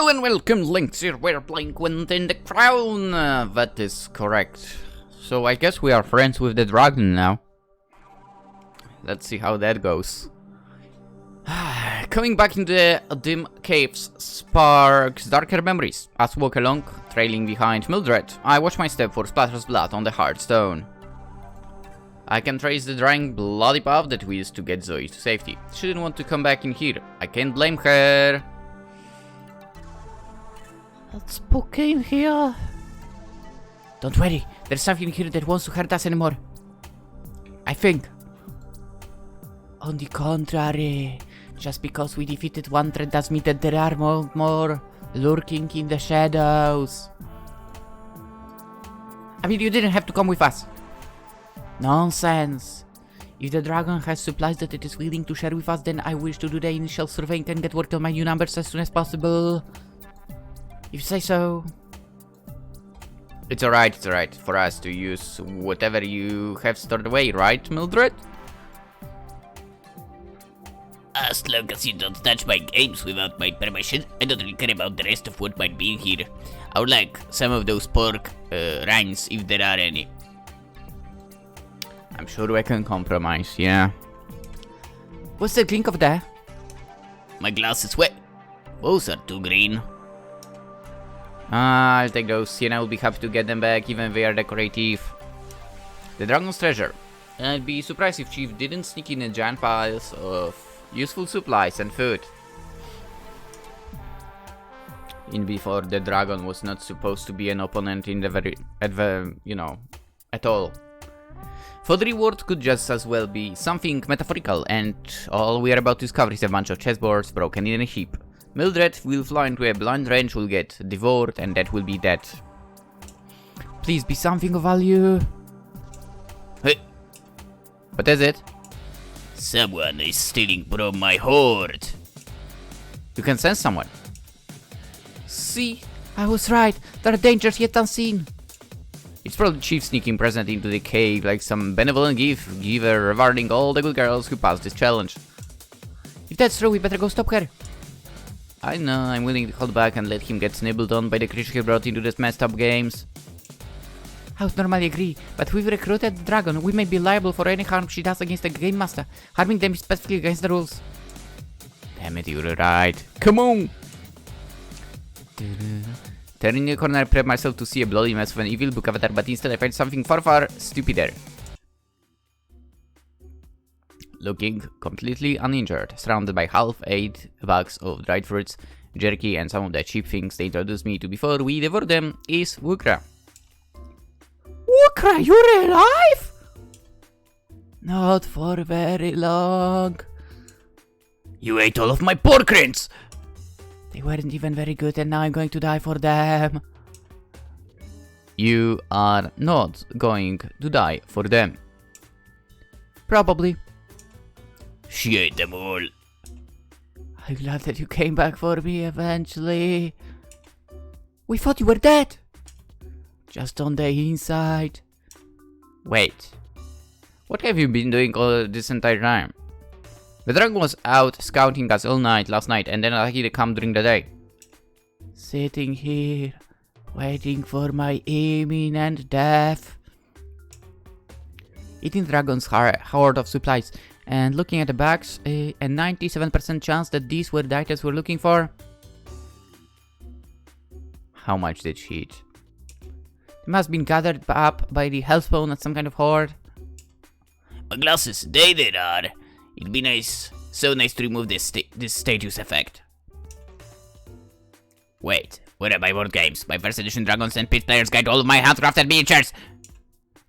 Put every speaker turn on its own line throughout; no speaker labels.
Hello and welcome, Lynx here. We're playing Within the Crown. That is correct. So I guess we are friends with the dragon now. Let's see how that goes. Coming back into the dim caves sparks darker memories. As we walk along, trailing behind Mildred, I watch my step for splatters of blood on the hard stone. I can trace the drying bloody path that we used to get Zoe to safety. She didn't want to come back in here. I can't blame her. It's spooky in here. Don't worry, there's something here that wants to hurt us anymore. I think. On the contrary, just because we defeated one threat does mean that there are more lurking in the shadows. I mean, you didn't have to come with us. Nonsense. If the dragon has supplies that it is willing to share with us, then I wish to do the initial surveying and get word on my new numbers as soon as possible. If you say so. It's alright for us to use whatever you have stored away, right, Mildred?
As long as you don't touch my games without my permission, I don't really care about the rest of what might be in here. I would like some of those pork rinds, if there are any.
I'm sure we can compromise, yeah. What's the clink of that?
My glass is wet. Those are too green.
I'll take those. Sienna will be happy to get them back, even if they are decorative. The dragon's treasure. I'd be surprised if Chief didn't sneak in a giant piles of useful supplies and food. In before, the dragon was not supposed to be an opponent in at all. For the reward could just as well be something metaphorical, and all we are about to discover is a bunch of chessboards broken in a heap. Mildred will fly into a blind range, will get devoured, and that will be that. Please be something of value.
Hey.
What is it?
Someone is stealing from my hoard.
You can sense someone. See, I was right. There are dangers yet unseen. It's probably Chief sneaking present into the cave like some benevolent giver rewarding all the good girls who pass this challenge. If that's true, we better go stop her. I know, I'm willing to hold back and let him get snibbled on by the creature he brought into this messed up games. I would normally agree, but we've recruited the dragon. We may be liable for any harm she does against the game master. Harming them is specifically against the rules. Damn it, you're right. Come on! Turning the corner, I prep myself to see a bloody mess of an evil book avatar, but instead I find something far stupider. Looking completely uninjured, surrounded by half-ate bags of dried fruits, jerky, and some of the cheap things they introduced me to before we devour them, is Wukra. Wukra, you're alive? Not for very long.
You ate all of my pork rinds!
They weren't even very good, and now I'm going to die for them. You are not going to die for them. Probably.
She ate them all.
I'm glad that you came back for me eventually. We thought you were dead. Just on the inside. Wait. What have you been doing all this entire time? The dragon was out scouting us all night last night, and then lucky to come during the day. Sitting here, waiting for my imminent death. Eating dragon's hoard of supplies, and looking at the bags, a 97% chance that these were the items we're looking for. How much did she eat? They must have been gathered up by the hellspawn at some kind of hoard.
My glasses, there are. It'd be nice, so nice to remove this status effect. Wait, where are my board games? My first edition Dragons and Pit Players Guide, all of my handcrafted miniatures!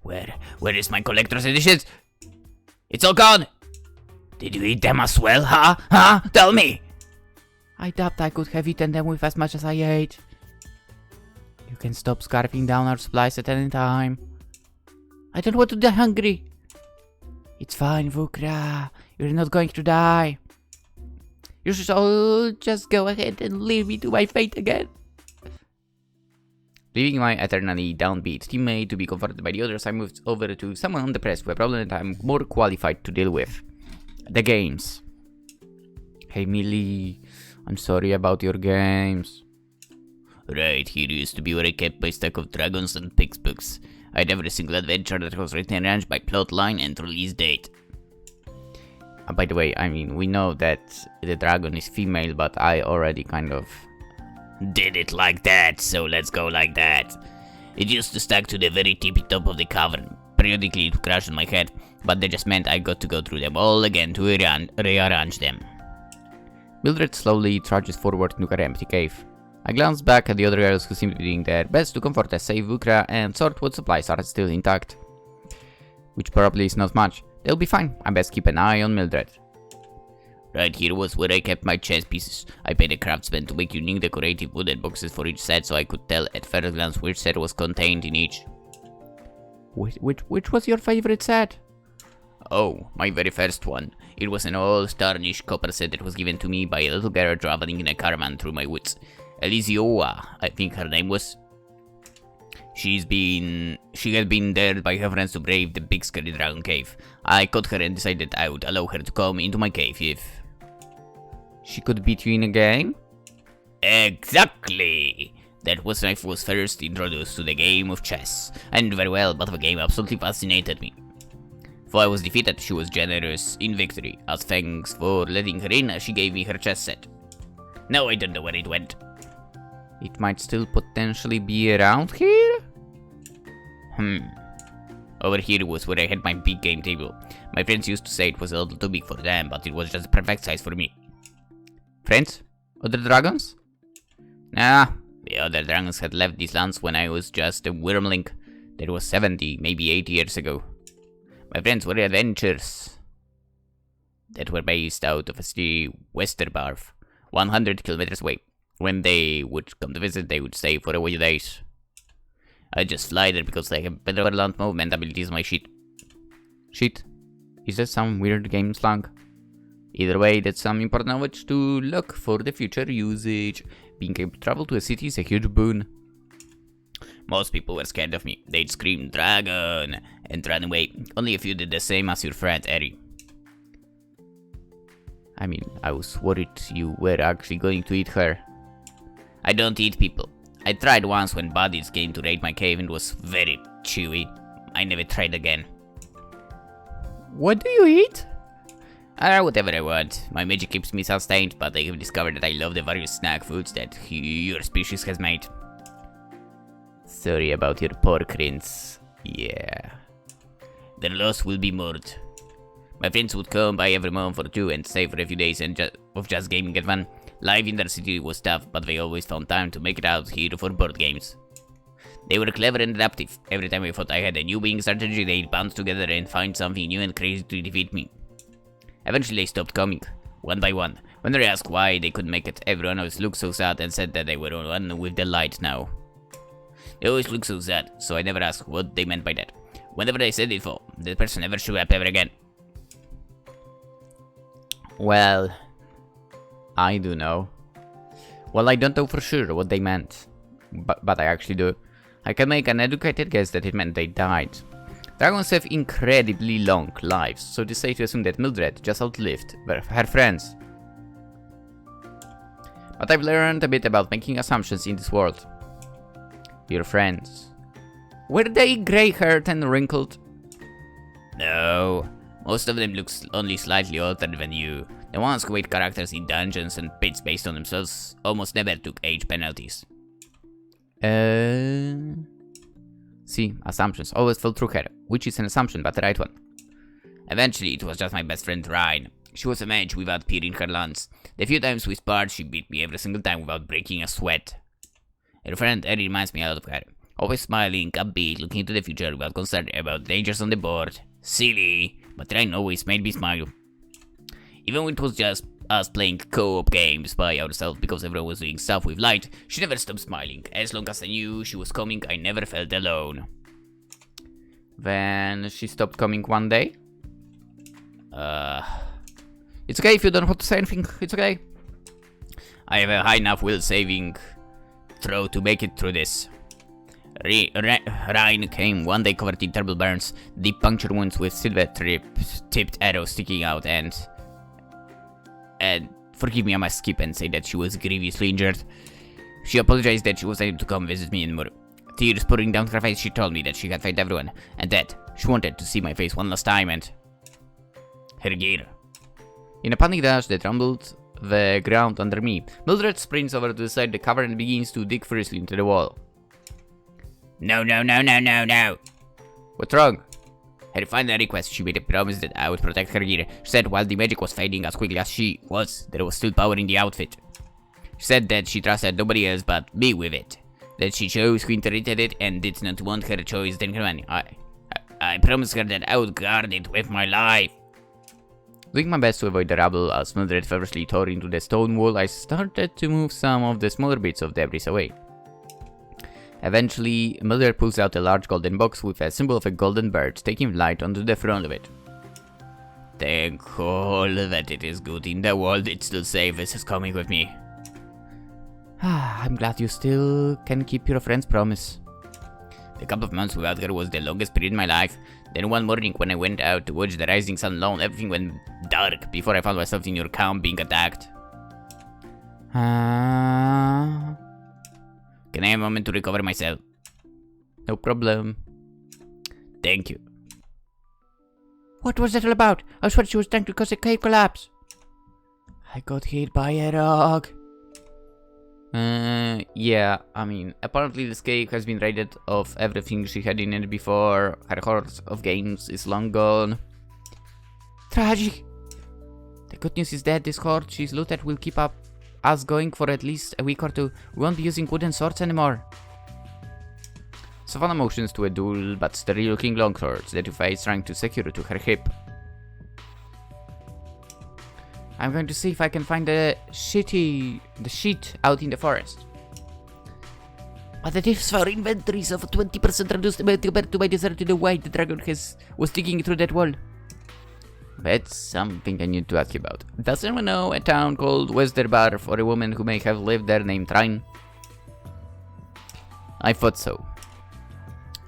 Where is my collector's editions? It's all gone! Did you eat them as well, huh? Huh? Tell me!
I doubt I could have eaten them with as much as I ate. You can stop scarfing down our supplies at any time. I don't want to die hungry. It's fine, Wukra. You're not going to die. You should all just go ahead and leave me to my fate again. Leaving my eternally downbeat teammate to be comforted by the others, I moved over to someone depressed with a problem that I'm more qualified to deal with. The games. Hey Millie, I'm sorry about your games.
Right, here used to be where I kept my stack of dragons and pigs books. I had every single adventure that was written and arranged by plot line and release date.
By the way, I mean, we know that the dragon is female, but I already kind of
did it like that, so let's go like that. It used to stack to the very tippy top of the cavern. Periodically it would crash on my head, but that just meant I got to go through them all again to rearrange them.
Mildred slowly trudges forward to her empty cave. I glance back at the other girls who seem to be doing their best to comfort a safe Vukra and sort what supplies are still intact. Which probably is not much. They'll be fine. I best keep an eye on Mildred.
Right here was where I kept my chess pieces. I paid a craftsman to make unique decorative wooden boxes for each set so I could tell at first glance which set was contained in each.
Which was your favorite set?
Oh, my very first one. It was an old tarnished copper set that was given to me by a little girl traveling in a caravan through my woods. Elysioa, I think her name was. She had been dared by her friends to brave the big scary dragon cave. I caught her and decided I would allow her to come into my cave if...
She could beat you in a game?
Exactly! That was when I was first introduced to the game of chess. I knew very well, but the game absolutely fascinated me. Though I was defeated, she was generous in victory. As thanks for letting her in, she gave me her chess set. Now I don't know where it went.
It might still potentially be around here?
Over here was where I had my big game table. My friends used to say it was a little too big for them, but it was just the perfect size for me.
Friends? Other dragons? Nah,
the other dragons had left these lands when I was just a wormling. That was 70, maybe 80 years ago. My friends were adventurers that were based out of a city Westerbarf, 100 kilometers away. When they would come to visit, they would stay for a few days. I just fly there because I have better land movement abilities on my shit.
Shit? Is that some weird game slang? Either way, that's some important knowledge to look for the future usage. Being able to travel to a city is a huge boon.
Most people were scared of me. They'd scream dragon and run away. Only a few did the same as your friend Eri.
I mean, I was worried you were actually going to eat her.
I don't eat people. I tried once when bodies came to raid my cave and was very chewy. I never tried again.
What do you eat?
Whatever I want. My magic keeps me sustained, but I have discovered that I love the various snack foods that your species has made.
Sorry about your pork rinds. Yeah.
Their loss will be moored. My friends would come by every month or two and stay for a few days and just gaming at fun. Life in their city was tough, but they always found time to make it out here for board games. They were clever and adaptive. Every time I thought I had a new winning strategy, they'd band together and find something new and crazy to defeat me. Eventually they stopped coming, one by one. When I asked why they couldn't make it, everyone always looked so sad and said that they were one with the light now. They always looked so sad, so I never asked what they meant by that. Whenever they said it for, that person never showed up ever again.
Well, I do know. Well, I don't know for sure what they meant, but I actually do. I can make an educated guess that it meant they died. Dragons have incredibly long lives, so it is safe to assume that Mildred just outlived her friends. But I've learned a bit about making assumptions in this world. Your friends. Were they grey-haired and wrinkled?
No. Most of them look only slightly older than you. The ones who made characters in dungeons and pits based on themselves almost never took age penalties.
See, assumptions always fall through her, which is an assumption but the right one.
Eventually, it was just my best friend Ryan. She was a mage without peering her lance. The few times we sparred, she beat me every single time without breaking a sweat. Her friend Eddie reminds me a lot of her. Always smiling, upbeat, looking into the future without concern about dangers on the board. Silly, but Ryan always made me smile. Even when it was just us playing co-op games by ourselves because everyone was doing stuff with light, she never stopped smiling. As long as I knew she was coming, I never felt alone.
Then she stopped coming one day? It's okay if you don't want to say anything, it's okay.
I have a high enough will saving throw to make it through this. Ryan came one day covered in terrible burns, deep puncture wounds with silver-tipped arrows sticking out, and forgive me, I must skip and say that she was grievously injured. She apologized that she wasn't able to come visit me anymore. Tears pouring down her face, she told me that she had fight everyone, and that she wanted to see my face one last time and her gear.
In a panic dash that rumbled the ground under me, Mildred sprints over to the side of the cavern and begins to dig furiously into the wall.
No, no, no, no, no, no.
What's wrong?
Her final request, she made a promise that I would protect her gear. She said while the magic was fading as quickly as she was, there was still power in the outfit. She said that she trusted nobody else but me with it. That she chose who inherited it and did not want her choice than her money. I promised her that I would guard it with my life.
Doing my best to avoid the rubble as Mildred feverishly tore into the stone wall, I started to move some of the smaller bits of debris away. Eventually, Mildred pulls out a large golden box with a symbol of a golden bird taking flight onto the front of it.
Thank all that it is good in the world, it's still safe, this is coming with me.
I'm glad you still can keep your friend's promise.
The couple of months without her was the longest period in my life. Then one morning when I went out to watch the rising sun alone, everything went dark before I found myself in your camp being attacked. Can I have a moment to recover myself?
No problem.
Thank you.
What was that all about? I swear she was trying to cause a cave collapse. I got hit by a rock. Yeah, I mean, apparently this cave has been raided of everything she had in it before. Her hoard of games is long gone. Tragic. The good news is that this hoard she's looted will keep us going for at least a week or two. We won't be using wooden swords anymore. Savannah motions to a dull but sterile looking longsword that Yufa is trying to secure to her hip. I'm going to see if I can find the sheet out in the forest. But the thieves found inventories of 20% reduced compared to my desire to know why the dragon was digging through that wall. That's something I need to ask you about. Does anyone know a town called Westerbarf or a woman who may have lived there named Trine? I thought so.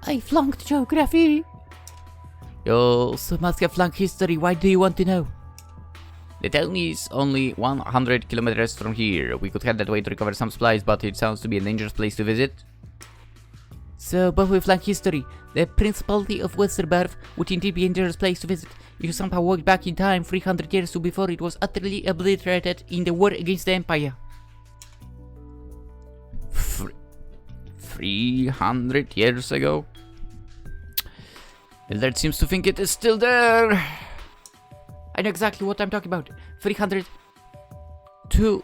I flunked geography. You also must have flunked history. Why do you want to know? The town is only 100 kilometers from here. We could head that way to recover some supplies, but it sounds to be a dangerous place to visit. So, both with flank history, the Principality of Westerbarf would indeed be a dangerous place to visit. If you somehow walked back in time 300 years to before it was utterly obliterated in the war against the Empire. 300 years ago? Mildred seems to think it is still there. I know exactly what I'm talking about. 302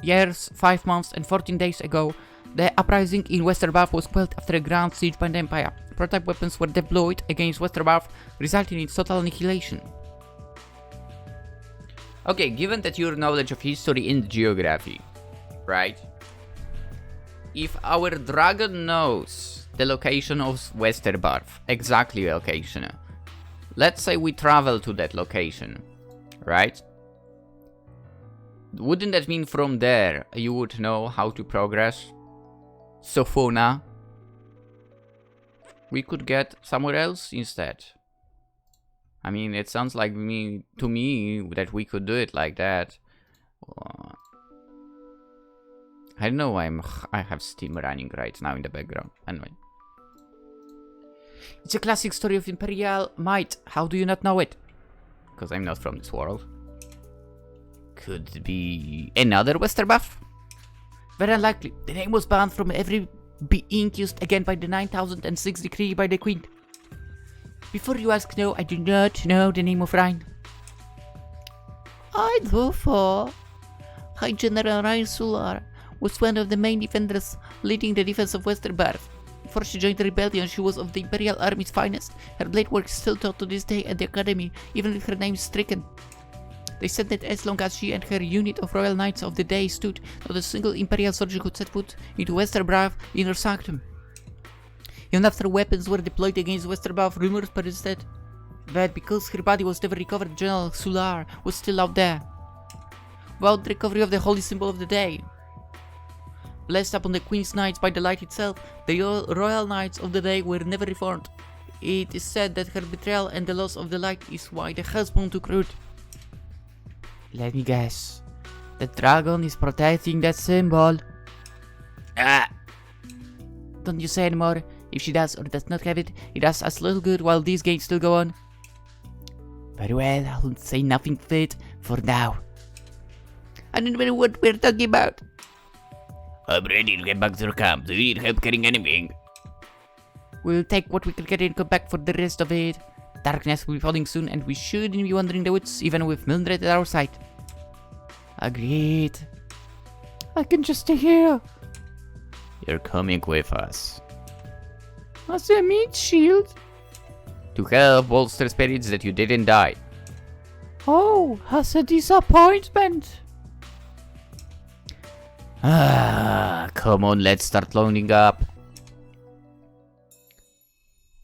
years, 5 months and 14 days ago, the uprising in Westerbarf was quelled after a grand siege by the Empire. Prototype weapons were deployed against Westerbarf, resulting in its total annihilation. Okay, given that your knowledge of history and geography, right? If our dragon knows the location of Westerbarf, exactly the location, let's say we travel to that location, right? Wouldn't that mean from there you would know how to progress? Sophona? We could get somewhere else instead. I mean, it sounds like to me that we could do it like that. I know I have Steam running right now in the background. Anyway. It's a classic story of imperial might. How do you not know it? Because I'm not from this world. Could it be another Westerbarf? Very unlikely. The name was banned from ever being used again by the 9006 decree by the Queen. Before you ask, no, I do not know the name of Rhine. I do for High General Rhine Sular was one of the main defenders leading the defense of Westerbarf. Before she joined the rebellion, she was of the Imperial Army's finest. Her blade work is still taught to this day at the academy, even with her name stricken. They said that as long as she and her unit of Royal Knights of the day stood, not a single Imperial soldier could set foot into Westerbarf inner sanctum. Even after weapons were deployed against Westerbarf, rumors persisted that because her body was never recovered, General Sular was still out there. Without the recovery of the holy symbol of the day, blessed upon the Queen's Knights by the light itself, the Royal Knights of the day were never reformed. It is said that her betrayal and the loss of the light is why the husband took root. Let me guess. The dragon is protecting that symbol.
Ah!
Don't you say anymore. If she does or does not have it, it does us little good while these games still go on. Very well, I'll say nothing to it for now. I don't know what we're talking about.
I'm ready to get back to the camp. Do you need help getting anything?
We'll take what we can get and come back for the rest of it. Darkness will be falling soon and we shouldn't be wandering the woods even with Mildred at our side. Agreed. I can just stay here.
You're coming with us.
As a meat shield.
To help bolster spirits that you didn't die.
Oh, as a disappointment.
Ah, come on, let's start loading up.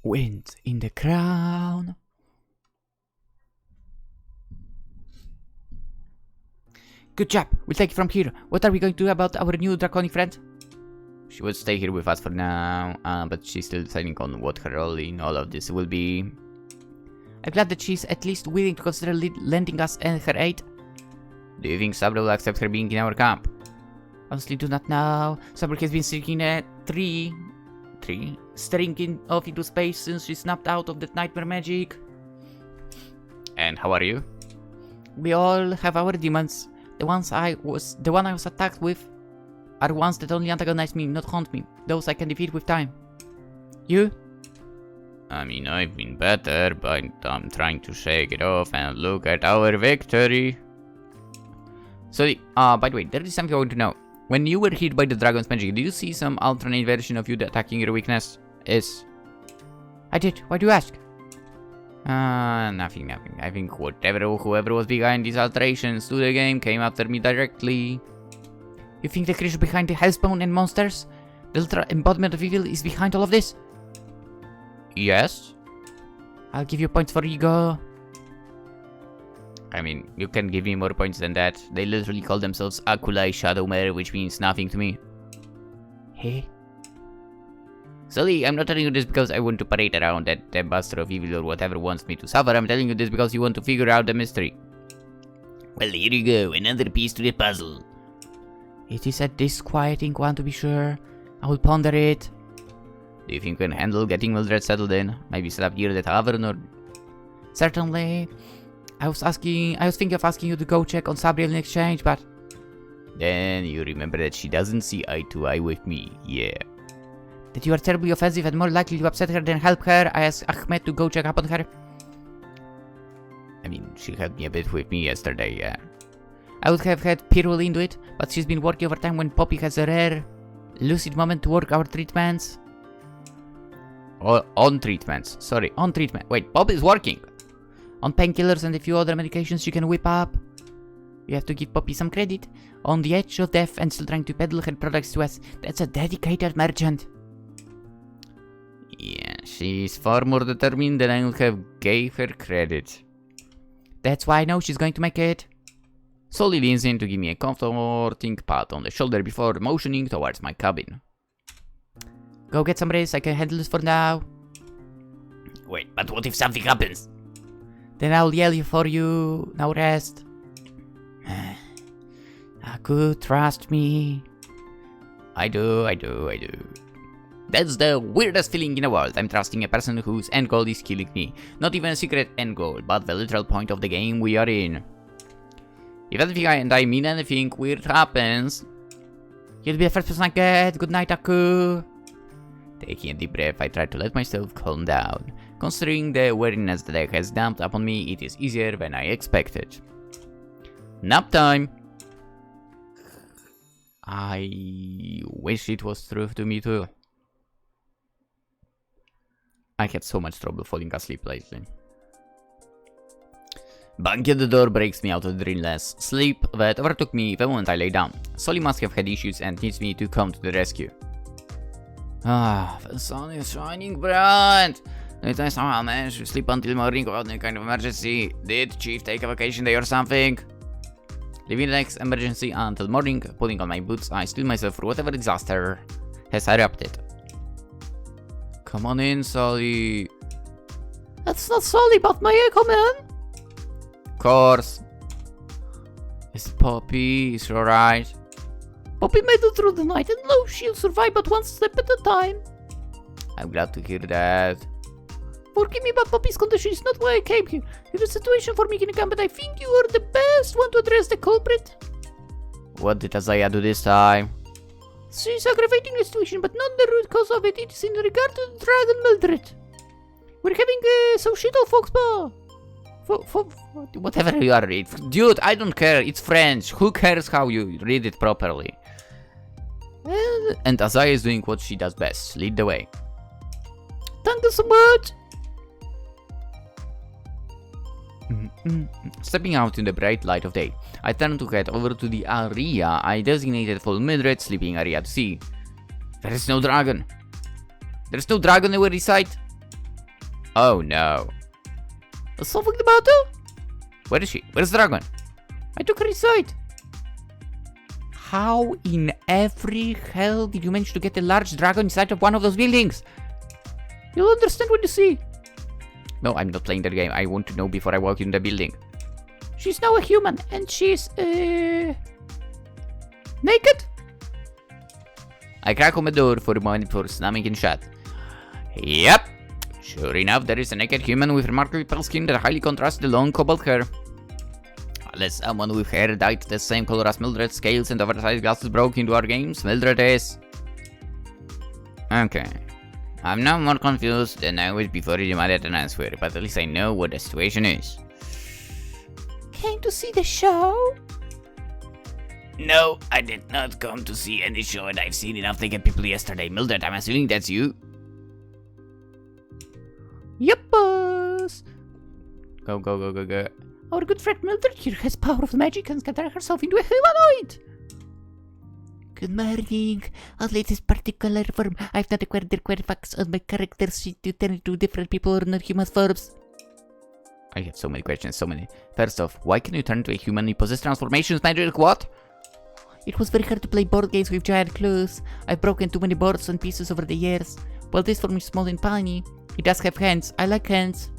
Wind in the crown. Good job, we'll take it from here. What are we going to do about our new draconic friend?
She would stay here with us for now, but she's still deciding on what her role in all of this will be.
I'm glad that she's at least willing to consider lending us her aid.
Do you think Sabra will accept her being in our camp?
Honestly, do not know. Sabra has been seeking a tree, staring off into space since she snapped out of that nightmare magic.
And how are you?
We all have our demons. The one I was attacked with are ones that only antagonize me, not haunt me. Those I can defeat with time. You?
I mean, I've been better, but I'm trying to shake it off and look at our victory.
So, by the way, there is something I want to know. When you were hit by the dragon's magic, did you see some alternate version of you attacking your weakness? I did. Why do you ask?
Nothing. I think whoever was behind these alterations to the game came after me directly.
You think the creature behind the hellspawn and monsters, the ultra embodiment of evil, is behind all of this?
Yes.
I'll give you points for ego.
I mean, you can give me more points than that. They literally call themselves Akulai Shadowmare, which means nothing to me.
Hey?
Sully, I'm not telling you this because I want to parade around that the Master of Evil or whatever wants me to suffer. I'm telling you this because you want to figure out the mystery. Well, here you go, another piece to the puzzle.
It is a disquieting one to be sure. I will ponder it.
Do you think we can handle getting Mildred settled in? Maybe set up here at the tavern or...
Certainly. I was thinking of asking you to go check on Sabri in exchange, but...
Then you remember that she doesn't see eye to eye with me, yeah.
That you are terribly offensive and more likely to upset her than help her. I asked Ahmed to go check up on her.
I mean, she helped me a bit with me yesterday, yeah.
I would have had Pirul into it, but she's been working overtime when Poppy has a rare, lucid moment to work our treatments.
On treatments, sorry, on treatment. Wait, Poppy is working.
On painkillers and a few other medications she can whip up. You have to give Poppy some credit. On the edge of death and still trying to peddle her products to us. That's a dedicated merchant.
Yeah, she's far more determined than I would have gave her credit.
That's why I know she's going to make it.
Sully leans in to give me a comforting pat on the shoulder before motioning towards my cabin.
Go get some rest, I can handle this for now.
Wait, but what if something happens?
Then I'll yell for you. Now rest. Aku, trust me.
I do. That's the weirdest feeling in the world. I'm trusting a person whose end goal is killing me. Not even a secret end goal, but the literal point of the game we are in. If anything and I mean anything weird happens,
you'll be the first person I get. Good night, Aku.
Taking a deep breath, I try to let myself calm down. Considering the weariness that it has dumped upon me, it is easier than I expected. Nap time! I wish it was true to me too. I had so much trouble falling asleep lately. Bang at the door breaks me out of the dreamless sleep that overtook me the moment I lay down. Sully must have had issues and needs me to come to the rescue. The sun is shining bright! Did I somehow manage to sleep until morning without any kind of emergency? Did Chief take a vacation day or something? Leaving the next emergency until morning, putting on my boots, I steel myself for whatever disaster has erupted. Come on in, Sully.
That's not Sully, but may I come in?
Of course. Is it Poppy? Is she alright?
Poppy made it through the night and no, she'll survive but one step at a time.
I'm glad to hear that.
Forgive me, but Poppy's condition is not why I came here. You have a situation for making a gun, but I think you are the best one to address the culprit.
What did Isaiah do this time?
She's aggravating the situation, but not the root cause of it. It is in regard to the dragon Mildred. We're having some shit on Foxball.
Whatever you are, dude, I don't care. It's French. Who cares how you read it properly? And Isaiah is doing what she does best. Lead the way.
Thank you so much.
Stepping out in the bright light of day, I turn to head over to the area I designated for Mildred's sleeping area to see. There is no dragon. There's no dragon anywhere in sight. Oh no.
Something the matter?
Where is she? Where's the dragon?
I took her inside.
How in every hell did you manage to get a large dragon inside of one of those buildings?
You'll understand when you see.
No, I'm not playing that game. I want to know before I walk in the building.
She's now a human, and she's, naked?
I crack on the door for a moment before slamming it shut. Yep. Sure enough, there is a naked human with remarkably pale skin that highly contrasts the long cobalt hair. Unless someone with hair dyed the same color as Mildred, scales and oversized glasses broke into our games, Mildred is... Okay. I'm now more confused than I was before you demanded an answer, but at least I know what the situation is.
Came to see the show?
No, I did not come to see any show, and I've seen enough naked people yesterday. Mildred, I'm assuming that's you?
Yep, boss.
Go.
Our good friend Mildred here has power of magic and can turn herself into a humanoid. Good morning. Only this particular form. I've not acquired the required facts on my character sheet to turn into different people or not human forms.
I have so many questions, so many. First off, why can you turn to a human in possess transformations magic? What?
It was very hard to play board games with giant clues. I've broken too many boards and pieces over the years. While this form is small and tiny, it does have hands. I like hands.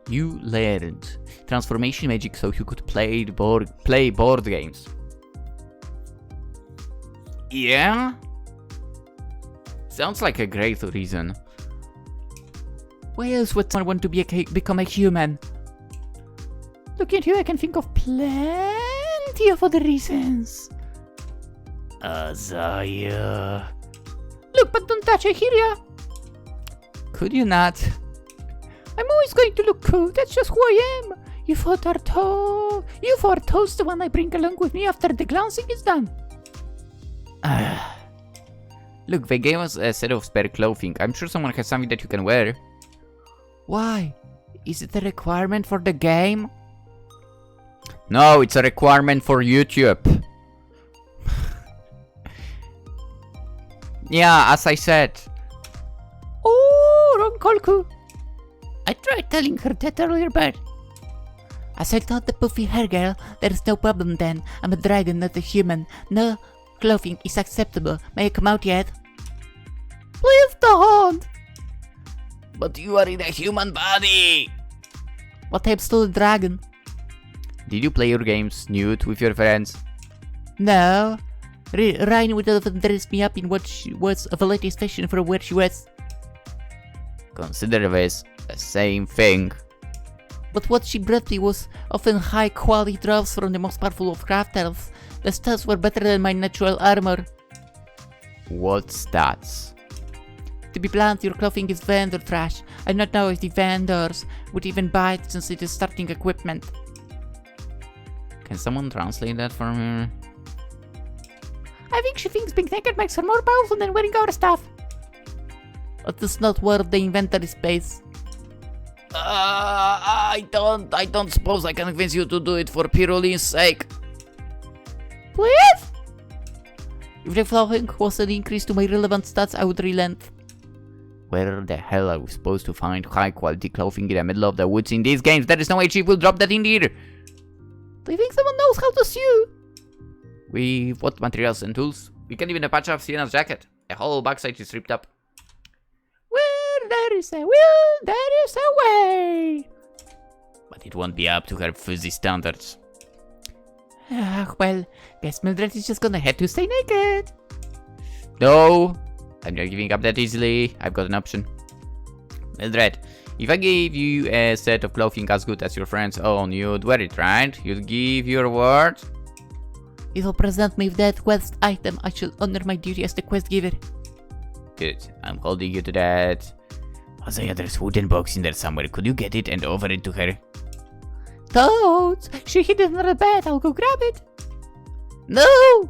You learned transformation magic so you could play board games. Yeah? Sounds like a great reason. Why else would someone want to become a human? Look at you, I can think of plenty of other reasons.
Isaiah.
Look, but don't touch, I hear ya.
Could you not?
I'm always going to look cool, that's just who I am. You four toast the one I bring along with me after the glancing is done.
Look, they gave us a set of spare clothing. I'm sure someone has something that you can wear.
Why? Is it a requirement for the game?
No, it's a requirement for YouTube. Yeah, as I said.
Oh, wrong Kolku. I tried telling her that earlier, but... As I told the puffy hair girl, there's no problem then. I'm a dragon, not a human. No clothing is acceptable. May I come out yet? Please don't!
But you are in a human body!
But I'm still a dragon.
Did you play your games nude with your friends?
No. Ryan would often dress me up in what was of a latest fashion from where she was.
Consider this the same thing.
But what she brought me was often high quality drawers from the most powerful of crafters. The stats were better than my natural armor.
What stats?
To be blunt, your clothing is vendor trash. I do not know if the vendors would even buy it since it is starting equipment.
Can someone translate that for me?
I think she thinks being naked makes her more powerful than wearing our stuff. But it's not worth the inventory space.
I don't suppose I can convince you to do it for PolishLynx's sake.
Please? If the clothing was an increase to my relevant stats, I would relent.
Where the hell are we supposed to find high quality clothing in the middle of the woods in these games? There is no way she will drop that in here.
Do you think someone knows how to sew?
With what materials and tools? We can't even patch up Siena's jacket. The whole backside is ripped up.
Where there is a will, there is a way.
But it won't be up to her fuzzy standards.
Well, guess Mildred is just gonna have to stay naked.
No, I'm not giving up that easily. I've got an option. Mildred, if I gave you a set of clothing as good as your friends own, you'd wear it, right? You'd give your word?
If you present me with that quest item, I shall honor my duty as the quest giver.
Good, I'm holding you to that. Isaiah, there's wooden box in there somewhere. Could you get it and offer it to her?
Toads! She hid it under the bed, I'll go grab it. No!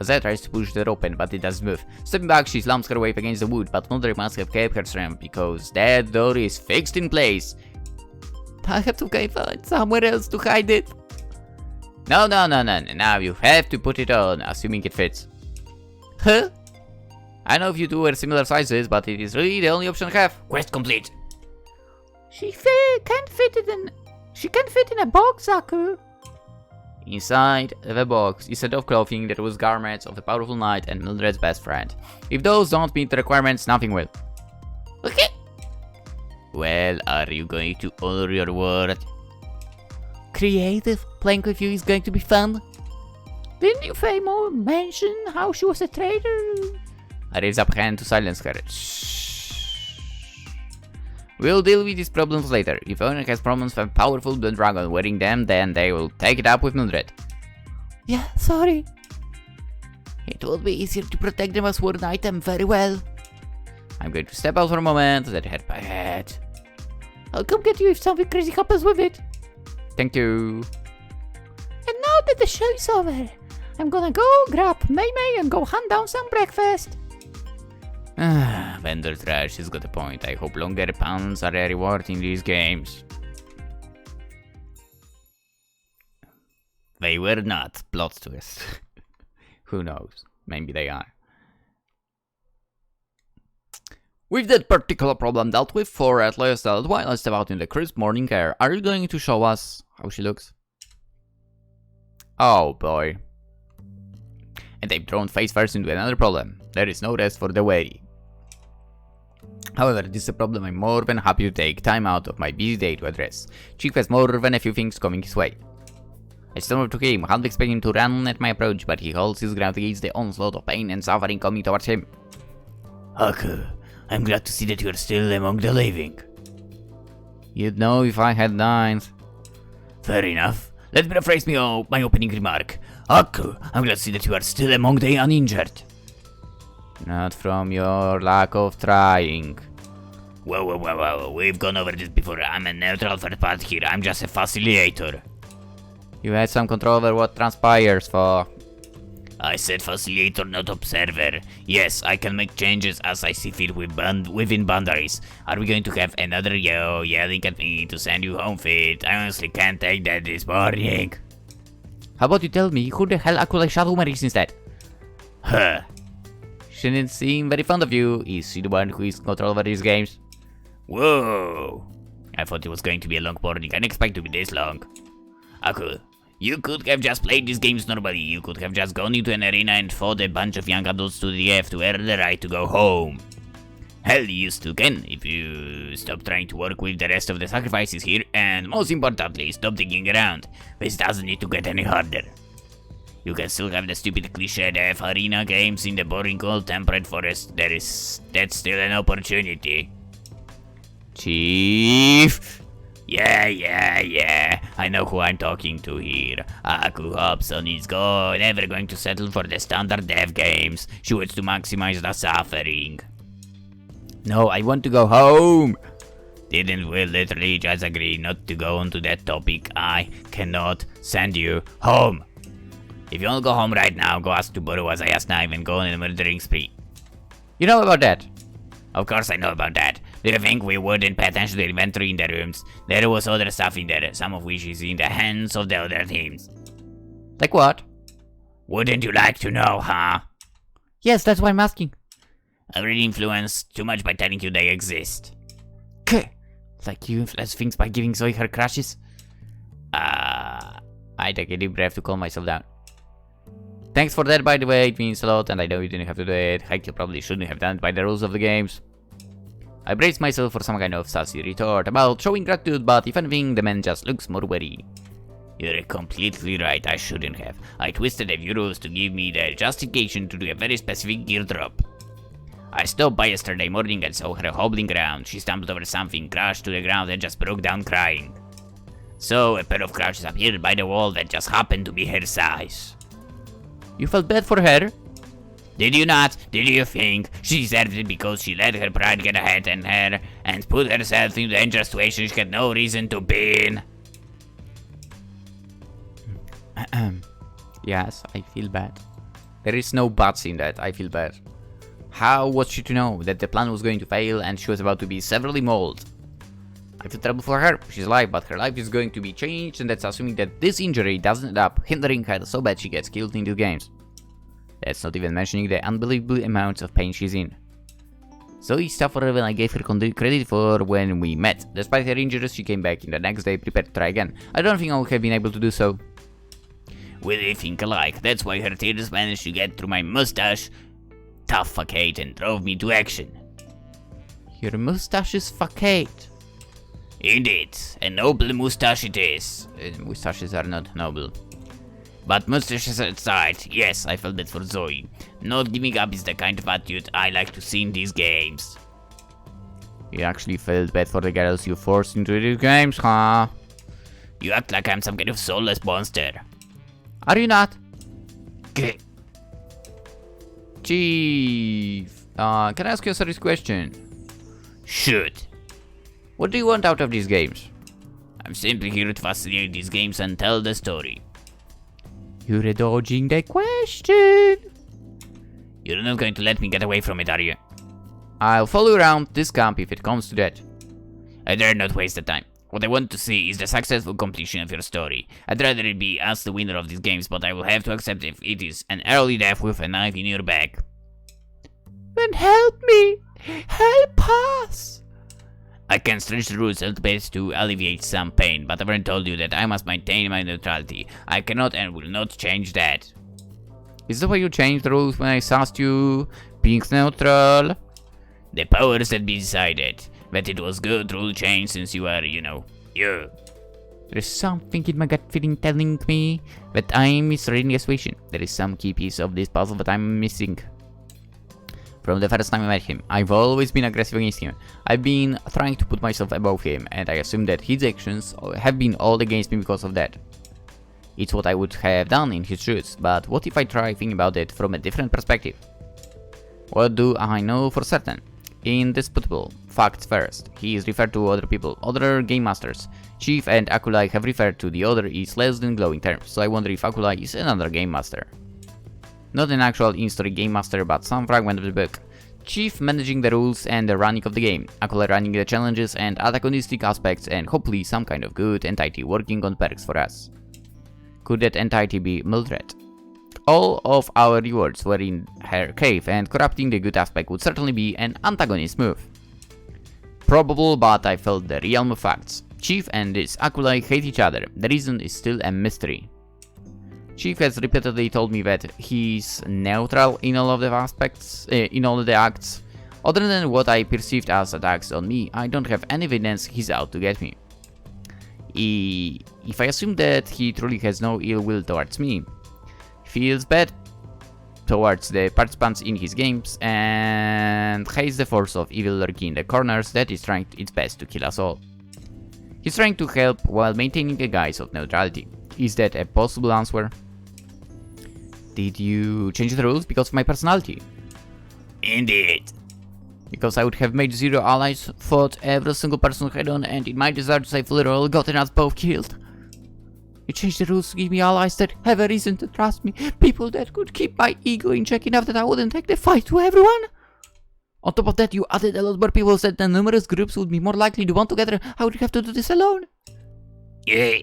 Isaiah tries to push the door open, but it doesn't move. Stepping back, she slumps her weight against the wood, but Mildred must have kept her strength because that door is fixed in place.
I have to go find somewhere else to hide it.
No. Now you have to put it on, assuming it fits.
Huh?
I know if you two are similar sizes, but it is really the only option I have.
Quest complete.
She can't fit in a box, Aku.
Inside the box is a set of clothing that was garments of a powerful knight and Mildred's best friend. If those don't meet the requirements, nothing will.
Okay.
Well, are you going to honor your word?
Creative. Playing with you is going to be fun. Didn't you, Famo, mention how she was a traitor?
I raise up a hand to silence her. Shh. We'll deal with these problems later. If owner has problems with a powerful blood dragon wearing them, then they will take it up with Mildred.
Yeah, sorry. It would be easier to protect them as one item very well.
I'm going to step out for a moment, let hurt my head.
I'll come get you if something crazy happens with it.
Thank you.
And now that the show is over, I'm gonna go grab May and go hunt down some breakfast.
Vendor trash has got a point. I hope longer pants are a reward in these games. They were not. Plot twist. Who knows? Maybe they are. With that particular problem dealt with for at least while I step out in the crisp morning air, are you going to show us how she looks? Oh boy. And they've thrown face first into another problem. There is no rest for the weary. However, this is a problem I'm more than happy to take time out of my busy day to address. Chief has more than a few things coming his way. I stumbled to him, half expecting him to run at my approach, but he holds his ground against the onslaught of pain and suffering coming towards him.
Aku, I'm glad to see that you're still among the living.
You'd know if I had died.
Fair enough. Let me rephrase my opening remark. Aku, I'm glad to see that you are still among the uninjured.
Not from your lack of trying.
Whoa, we've gone over this before. I'm a neutral third party here, I'm just a facilitator.
You had some control over what transpires for.
I said facilitator, not observer. Yes, I can make changes as I see fit within boundaries. Are we going to have another yo yelling at me to send you home fit? I honestly can't take that this morning.
How about you tell me who the hell Aku Hobson is instead?
Huh.
She didn't seem very fond of you. Is she the one who is in control over these games?
Whoa. I thought it was going to be a long morning. I didn't expect it to be this long. Aku, you could have just played these games normally. You could have just gone into an arena and fought a bunch of young adults to the death to earn the right to go home. Hell, you still can if you stop trying to work with the rest of the sacrifices here, and most importantly, stop digging around. This doesn't need to get any harder. You can still have the stupid cliche death arena games in the boring cold temperate forest. That's still an opportunity.
Chief!
Yeah. I know who I'm talking to here. Aku Hobson is never going to settle for the standard dev games. She wants to maximize the suffering.
No, I want to go home!
Didn't we literally just agree not to go onto that topic? I cannot send you home. If you want to go home right now, go ask to borrow Isaiah's knife and go on a murdering spree.
You know about that?
Of course I know about that. Do you think we wouldn't pay attention to the inventory in the rooms? There was other stuff in there, some of which is in the hands of the other teams.
Like what?
Wouldn't you like to know, huh?
Yes, that's why I'm asking.
I really influenced too much by telling you they exist.
Like you influence things by giving Zoe her crashes?
I take a deep breath to calm myself down. Thanks for that, by the way, it means a lot, and I know you didn't have to do it. Heck, you probably shouldn't have done it by the rules of the games. I braced myself for some kind of sassy retort about showing gratitude, but if anything, the man just looks more wary.
You're completely right, I shouldn't have. I twisted a few rules to give me the justification to do a very specific gear drop. I stopped by yesterday morning and saw her hobbling around. She stumbled over something, crashed to the ground and just broke down crying. So a pair of crutches appeared by the wall that just happened to be her size.
You felt bad for her?
Did you not? Did you think she deserved it because she let her pride get ahead in her and put herself in a dangerous situation she had no reason to be in?
Yes, I feel bad. There is no buts in that, I feel bad. How was she to know that the plan was going to fail and she was about to be severely mauled? I feel terrible for her. She's alive, but her life is going to be changed, and that's assuming that this injury doesn't end up hindering her so bad she gets killed in these games. That's not even mentioning the unbelievable amounts of pain she's in. Zoe suffered when I gave her credit for when we met. Despite her injuries, she came back in the next day prepared to try again. I don't think I would have been able to do so.
We really think alike. That's why her tears managed to get through my mustache, suffocate, and drove me to action.
Your mustache is facade.
Indeed, a noble mustache it is.
Mustaches are not noble.
But mustaches aside, yes, I felt bad for Zoe. Not giving up is the kind of attitude I like to see in these games.
You actually felt bad for the girls you forced into these games, huh?
You act like I'm some kind of soulless monster.
Are you not?
Gah.
Chief, can I ask you a serious question?
Shoot.
What do you want out of these games?
I'm simply here to facilitate these games and tell the story.
You're dodging the question.
You're not going to let me get away from it, are you?
I'll follow you around this camp if it comes to that.
I dare not waste the time. What I want to see is the successful completion of your story. I'd rather it be us the winner of these games, but I will have to accept if it is an early death with a knife in your back.
Then help me! Help us!
I can stretch the rules a little bit to alleviate some pain, but I've already told you that I must maintain my neutrality. I cannot and will not change that.
Is that why you changed the rules when I asked you being neutral?
The powers that be decided that it was good rule change since you are, you.
There's something in my gut feeling telling me that I'm misreading the situation. There is some key piece of this puzzle that I'm missing. From the first time I met him, I've always been aggressive against him. I've been trying to put myself above him, and I assume that his actions have been all against me because of that. It's what I would have done in his shoes, but what if I try thinking about it from a different perspective? What do I know for certain? Indisputable facts first. He is referred to other people, other game masters. Chief and Akulai have referred to the other is less than glowing terms, so I wonder if Akulai is another game master. Not an actual in-story game master, but some fragment of the book. Chief managing the rules and the running of the game, Akulai running the challenges and antagonistic aspects, and hopefully some kind of good entity working on perks for us. Could that entity be Mildred? All of our rewards were in her cave, and corrupting the good aspect would certainly be an antagonist move. Probable, but I felt the realm of facts. Chief and this Akulai hate each other. The reason is still a mystery. Chief has repeatedly told me that he's neutral in all of the aspects, in all of the acts. Other than what I perceived as attacks on me, I don't have any evidence he's out to get me. If I assume that he truly has no ill will towards me, feels bad towards the participants in his games, and hates the force of evil lurking in the corners that is trying its best to kill us all. He's trying to help while maintaining a guise of neutrality. Is that a possible answer? Did you change the rules because of my personality?
Indeed.
Because I would have made zero allies, fought every single person head on, and in my desire to save literal gotten us both killed. You changed the rules to give me allies that have a reason to trust me, people that could keep my ego in check enough that I wouldn't take the fight to everyone. On top of that, you added a lot more people said that numerous groups would be more likely to bond together. I would have to do this alone.
Yeah.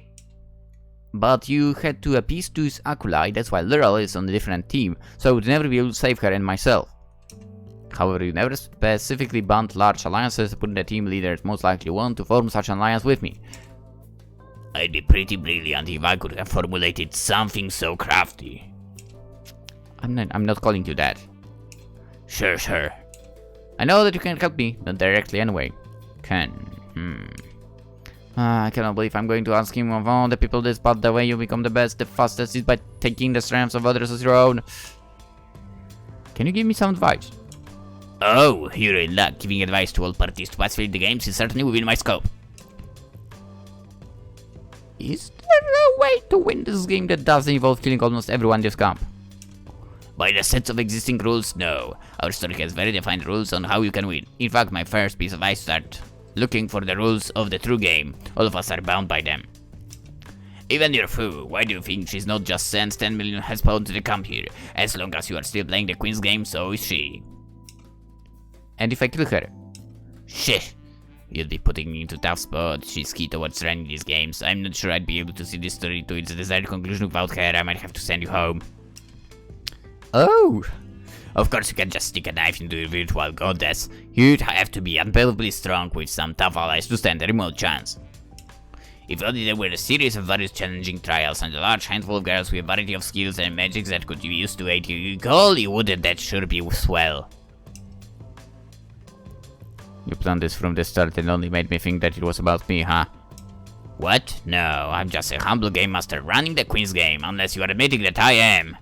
But you had to appease to his Akulai, that's why Literal is on a different team, so I would never be able to save her and myself. However, you never specifically banned large alliances, putting the team leaders most likely want to form such an alliance with me.
I'd be pretty brilliant if I could have formulated something so crafty.
I'm not calling you that.
Sure.
I know that you can help me, not directly anyway. I cannot believe I'm going to ask him of all the people this, but the way you become the best, the fastest is by taking the strengths of others as your own. Can you give me some advice?
Oh, you're in luck. Giving advice to all parties to participate in the games is certainly within my scope.
Is there a way to win this game that doesn't involve killing almost everyone in this camp?
By the sets of existing rules, no. Our story has very defined rules on how you can win. In fact, my first piece of advice is start looking for the rules of the true game. All of us are bound by them. Even your fool, why do you think she's not just sent 10 million hellspawn to the camp here? As long as you are still playing the Queen's game, so is she.
And if I kill her?
Shit. You'll be putting me into tough spot. She's key towards running these games. I'm not sure I'd be able to see this story to its desired conclusion without her. I might have to send you home.
Oh!
Of course you can just stick a knife into your virtual goddess. You'd have to be unbelievably strong with some tough allies to stand a remote chance. If only there were a series of various challenging trials and a large handful of girls with a variety of skills and magics that could be used to aid you, golly wouldn't that sure be swell.
You planned this from the start and only made me think that it was about me, huh?
What? No, I'm just a humble game master running the Queen's game, unless you are admitting that I am.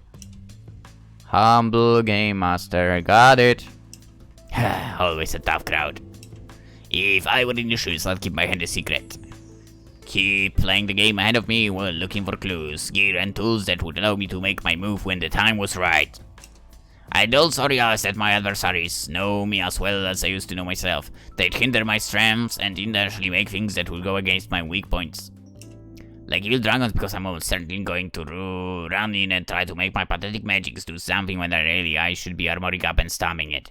Humble game master, got it.
Always a tough crowd. If I were in your shoes, I'd keep my hand a secret. Keep playing the game ahead of me while looking for clues, gear and tools that would allow me to make my move when the time was right. I'd also realize that my adversaries know me as well as I used to know myself. They'd hinder my strengths and indirectly make things that would go against my weak points. Like evil dragons, because I'm almost certainly going to run in and try to make my pathetic magics do something when I should be armoring up and stabbing it.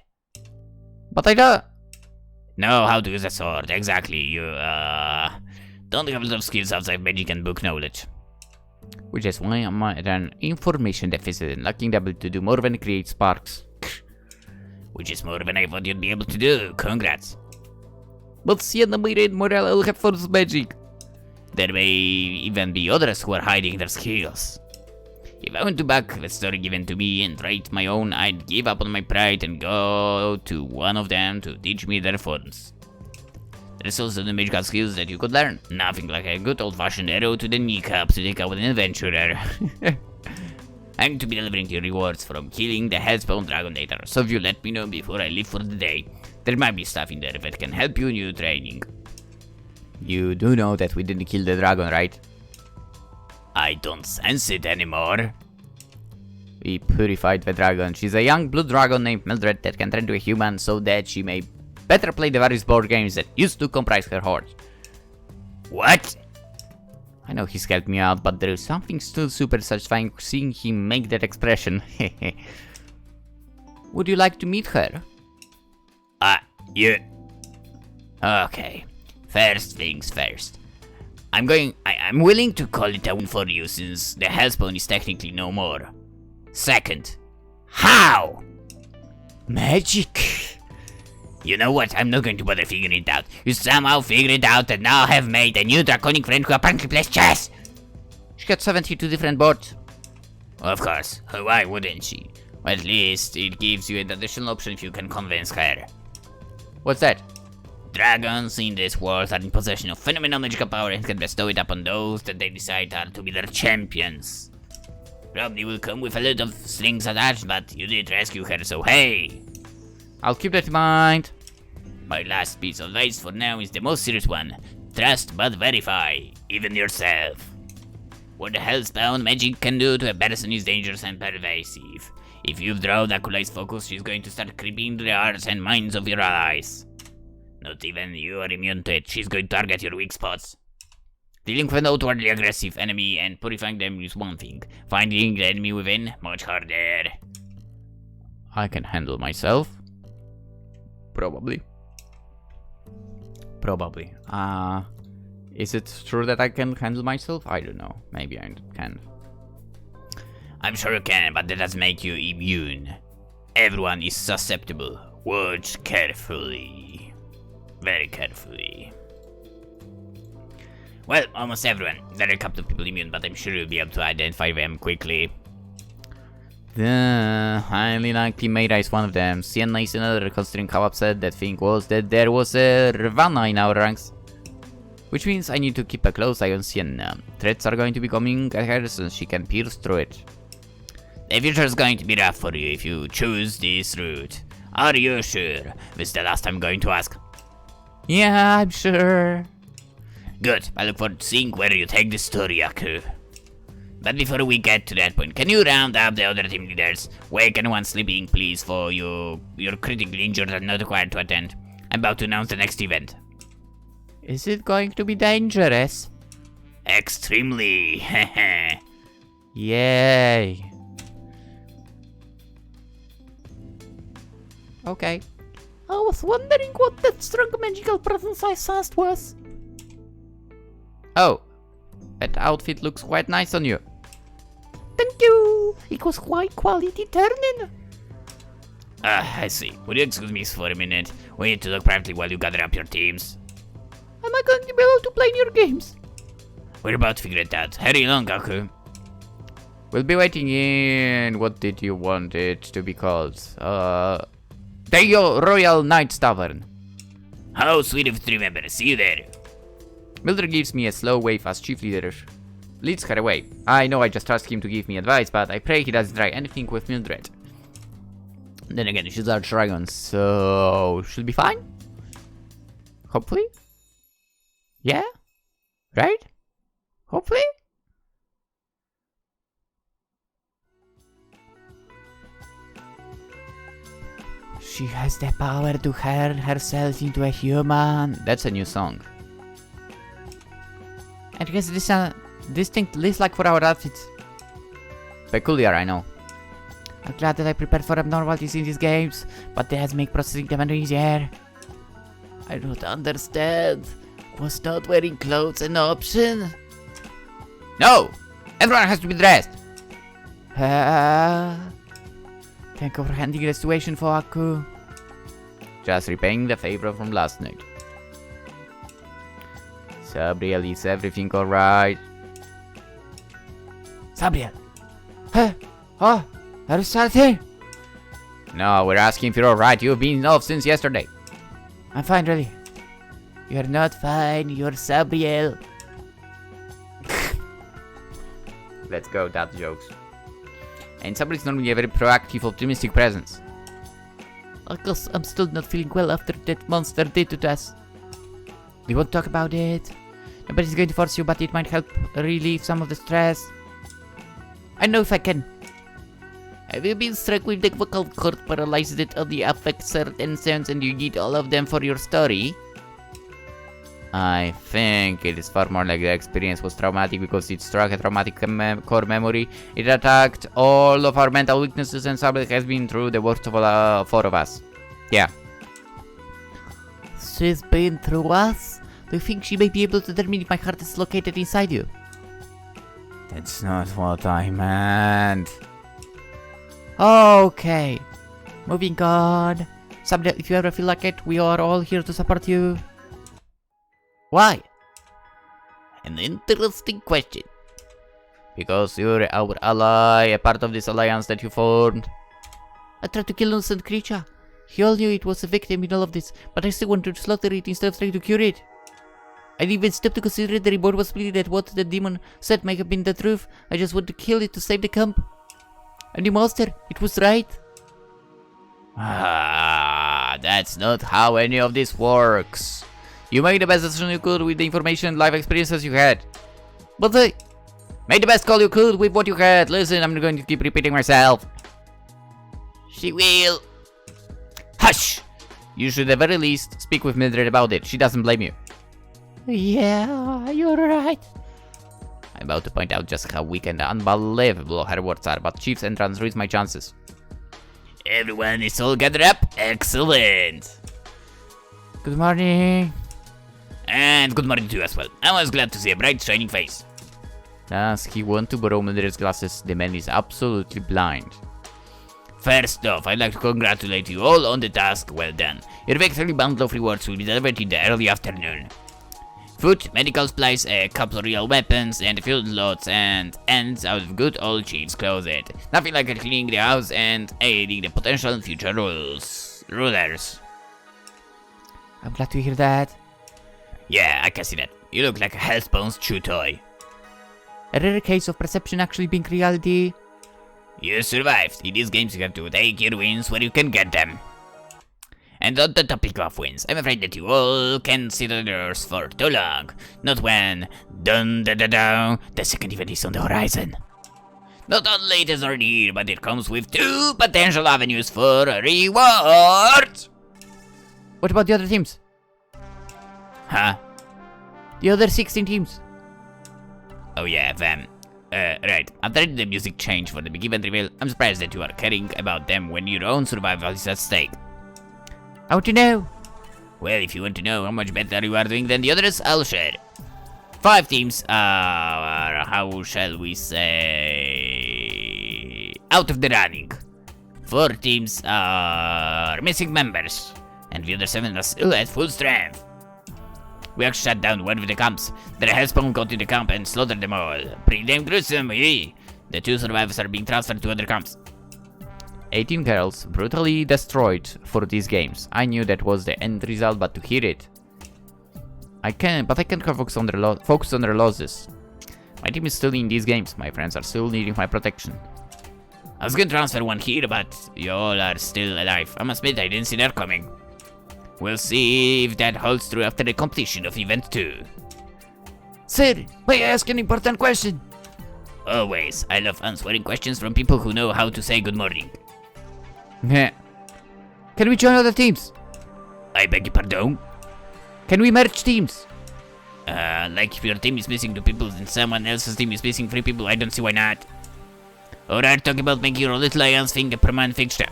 But I don't
know how to use a sword, exactly. You, don't have a lot of skills outside magic and book knowledge.
Which is why I'm at an information deficit and lacking the ability to do more than create sparks.
Which is more than I thought you'd be able to do, congrats.
But seeing the myriad morale I'll have for this magic.
There may even be others who are hiding their skills. If I went to back the story given to me and write my own, I'd give up on my pride and go to one of them to teach me their forms. There's also the magical skills that you could learn. Nothing like a good old-fashioned arrow to the kneecap to take out an adventurer. I'm to be delivering you rewards from killing the hellspawn dragon later, so if you let me know before I leave for the day, there might be stuff in there that can help you in your training.
You do know that we didn't kill the dragon, right?
I don't sense it anymore.
We purified the dragon. She's a young blue dragon named Mildred that can turn to a human so that she may better play the various board games that used to comprise her horde.
What?
I know he's helped me out, but there is something still super satisfying seeing him make that expression. Would you like to meet her?
You... Okay. First things first. I'm willing to call it a win for you since the hellspawn is technically no more. Second, how? Magic. You know what? I'm not going to bother figuring it out. You somehow figured it out and now have made a new draconic friend who apparently plays chess.
She got 72 different boards.
Of course. Why wouldn't she? At least it gives you an additional option if you can convince her.
What's that?
Dragons in this world are in possession of phenomenal magical power and can bestow it upon those that they decide are to be their champions. Probably will come with a lot of strings attached, but you did rescue her, so hey!
I'll keep that in mind.
My last piece of advice for now is the most serious one. Trust but verify, even yourself. What the hellspawn magic can do to a person is dangerous and pervasive. If you've drawn Akuli's focus, she's going to start creeping into the hearts and minds of your allies. Not even you are immune to it. She's going to target your weak spots. Dealing with an outwardly aggressive enemy and purifying them is one thing. Finding the enemy within, much harder.
I can handle myself. Probably. Is it true that I can handle myself? I don't know. Maybe I can.
I'm sure you can, but that doesn't make you immune. Everyone is susceptible. Watch carefully. Very carefully. Well, almost everyone. There are a couple of people immune, but I'm sure you'll be able to identify them quickly.
Highly likely Mayra is one of them. Sienna is another, considering how upset that thing was that there was a Ravana in our ranks. Which means I need to keep a close eye on Sienna. Threats are going to be coming at her so she can pierce through it.
The future is going to be rough for you if you choose this route. Are you sure? This is the last I'm going to ask.
Yeah, I'm sure.
Good. I look forward to seeing where you take this story, Aku. But before we get to that point, can you round up the other team leaders? Wake anyone sleeping, please, for you're critically injured and not required to attend. I'm about to announce the next event.
Is it going to be dangerous?
Extremely. Heh.
Yay. Okay.
I was wondering what that strong magical presence I sensed was.
Oh, that outfit looks quite nice on you.
Thank you. It was quite quality turning.
I see. Would you excuse me for a minute? We need to talk privately while you gather up your teams.
Am I going to be able to play in your games?
We're about to figure it out. Hurry along, Aku.
We'll be waiting in... What did you want it to be called? The Royal Knight's Tavern.
How sweet of you to remember. See you there.
Mildred gives me a slow wave as chief leader. Leads her away. I know I just trust him to give me advice, but I pray he doesn't try anything with Mildred. Then again, she's our dragon, so... she'll be fine? Hopefully? Yeah? Right? Hopefully? She has the power to turn herself into a human. That's a new song. And has this distinct list like for our outfits. Peculiar, I know. I'm glad that I prepared for abnormalities in these games, but they has make processing them easier. I don't understand. Was not wearing clothes an option? No! Everyone has to be dressed! Thank you for handling the situation for Aku. Just repaying the favor from last night. Sabriel, is everything alright? Sabriel! Huh? Oh, are you still here? No, we're asking if you're alright. You've been off since yesterday. I'm fine, really. You're not fine, you're Sabriel. Let's go, dad jokes. And Sabriel is normally a very proactive, optimistic presence.
I guess I'm still not feeling well after that monster did to us.
We won't talk about it. Nobody's going to force you, but it might help relieve some of the stress.
I know if I can. Have you been struck with the vocal cord paralyzed that only affects certain sounds and you need all of them for your story?
I think it is far more like the experience was traumatic because it struck a traumatic core memory. It attacked all of our mental weaknesses and Sabriel has been through the worst of all four of us. Yeah.
She's been through us? Do you think she may be able to determine if my heart is located inside you?
That's not what I meant.
Okay. Moving on. Sabriel, if you ever feel like it, we are all here to support you. Why? An interesting question.
Because you're our ally, a part of this alliance that you formed.
I tried to kill an innocent creature. He all knew it was a victim in all of this, but I still wanted to slaughter it instead of trying to cure it. I didn't even stop to consider the reward was pretty that what the demon said might have been the truth. I just wanted to kill it to save the camp. And the monster, it was right.
That's not how any of this works. You made the best decision you could with the information and life experiences you had.
But I
made the best call you could with what you had. Listen, I'm not going to keep repeating myself.
She will.
Hush! You should at the very least speak with Mildred about it. She doesn't blame you.
Yeah, you're right.
I'm about to point out just how weak and unbelievable her words are, but Chief's entrance ruins my chances.
Everyone is all gathered up? Excellent!
Good morning.
And good morning to you as well. I was glad to see a bright, shining face.
Does he want to borrow Mildred's glasses? The man is absolutely blind.
First off, I'd like to congratulate you all on the task. Well done. Your victory bundle of rewards will be delivered in the early afternoon. Food, medical supplies, a couple of real weapons, and a few lots and ends out of good old Chief's closet. Nothing like cleaning the house and aiding the potential future rulers.
I'm glad to hear that.
Yeah, I can see that. You look like a Hellspawn's chew toy.
A rare case of perception actually being reality.
You survived. In these games you have to take your wins where you can get them. And on the topic of wins, I'm afraid that you all can sit on yours for too long. Not when dun da da da the second event is on the horizon. Not only it is already here, but it comes with 2 potential avenues for rewards.
What about the other teams?
Huh?
The other 16 teams?
Oh yeah, them. Right. After the music change for the big event reveal, I'm surprised that you are caring about them when your own survival is at stake.
How to know?
Well, if you want to know how much better you are doing than the others, I'll share. 5 teams are, how shall we say, out of the running. 4 teams are missing members, and the other 7 are still at full strength. We actually shut down one of the camps. The Hellspawn got to the camp and slaughtered them all. Pretty damn gruesome, eh? The 2 survivors are being transferred to other camps.
18 girls brutally destroyed for these games. I knew that was the end result, but to hear it, I can't focus on their losses. My team is still in these games. My friends are still needing my protection.
I was gonna transfer one here, but you all are still alive. I must admit I didn't see that coming. We'll see if that holds true after the completion of Event 2.
Sir, may I ask an important question?
Always. I love answering questions from people who know how to say good morning.
Meh.
Can we join other teams?
I beg your pardon?
Can we merge teams?
Like if your team is missing 2 people and someone else's team is missing 3 people, I don't see why not. Alright, talk about making your little alliance thing a permanent fixture.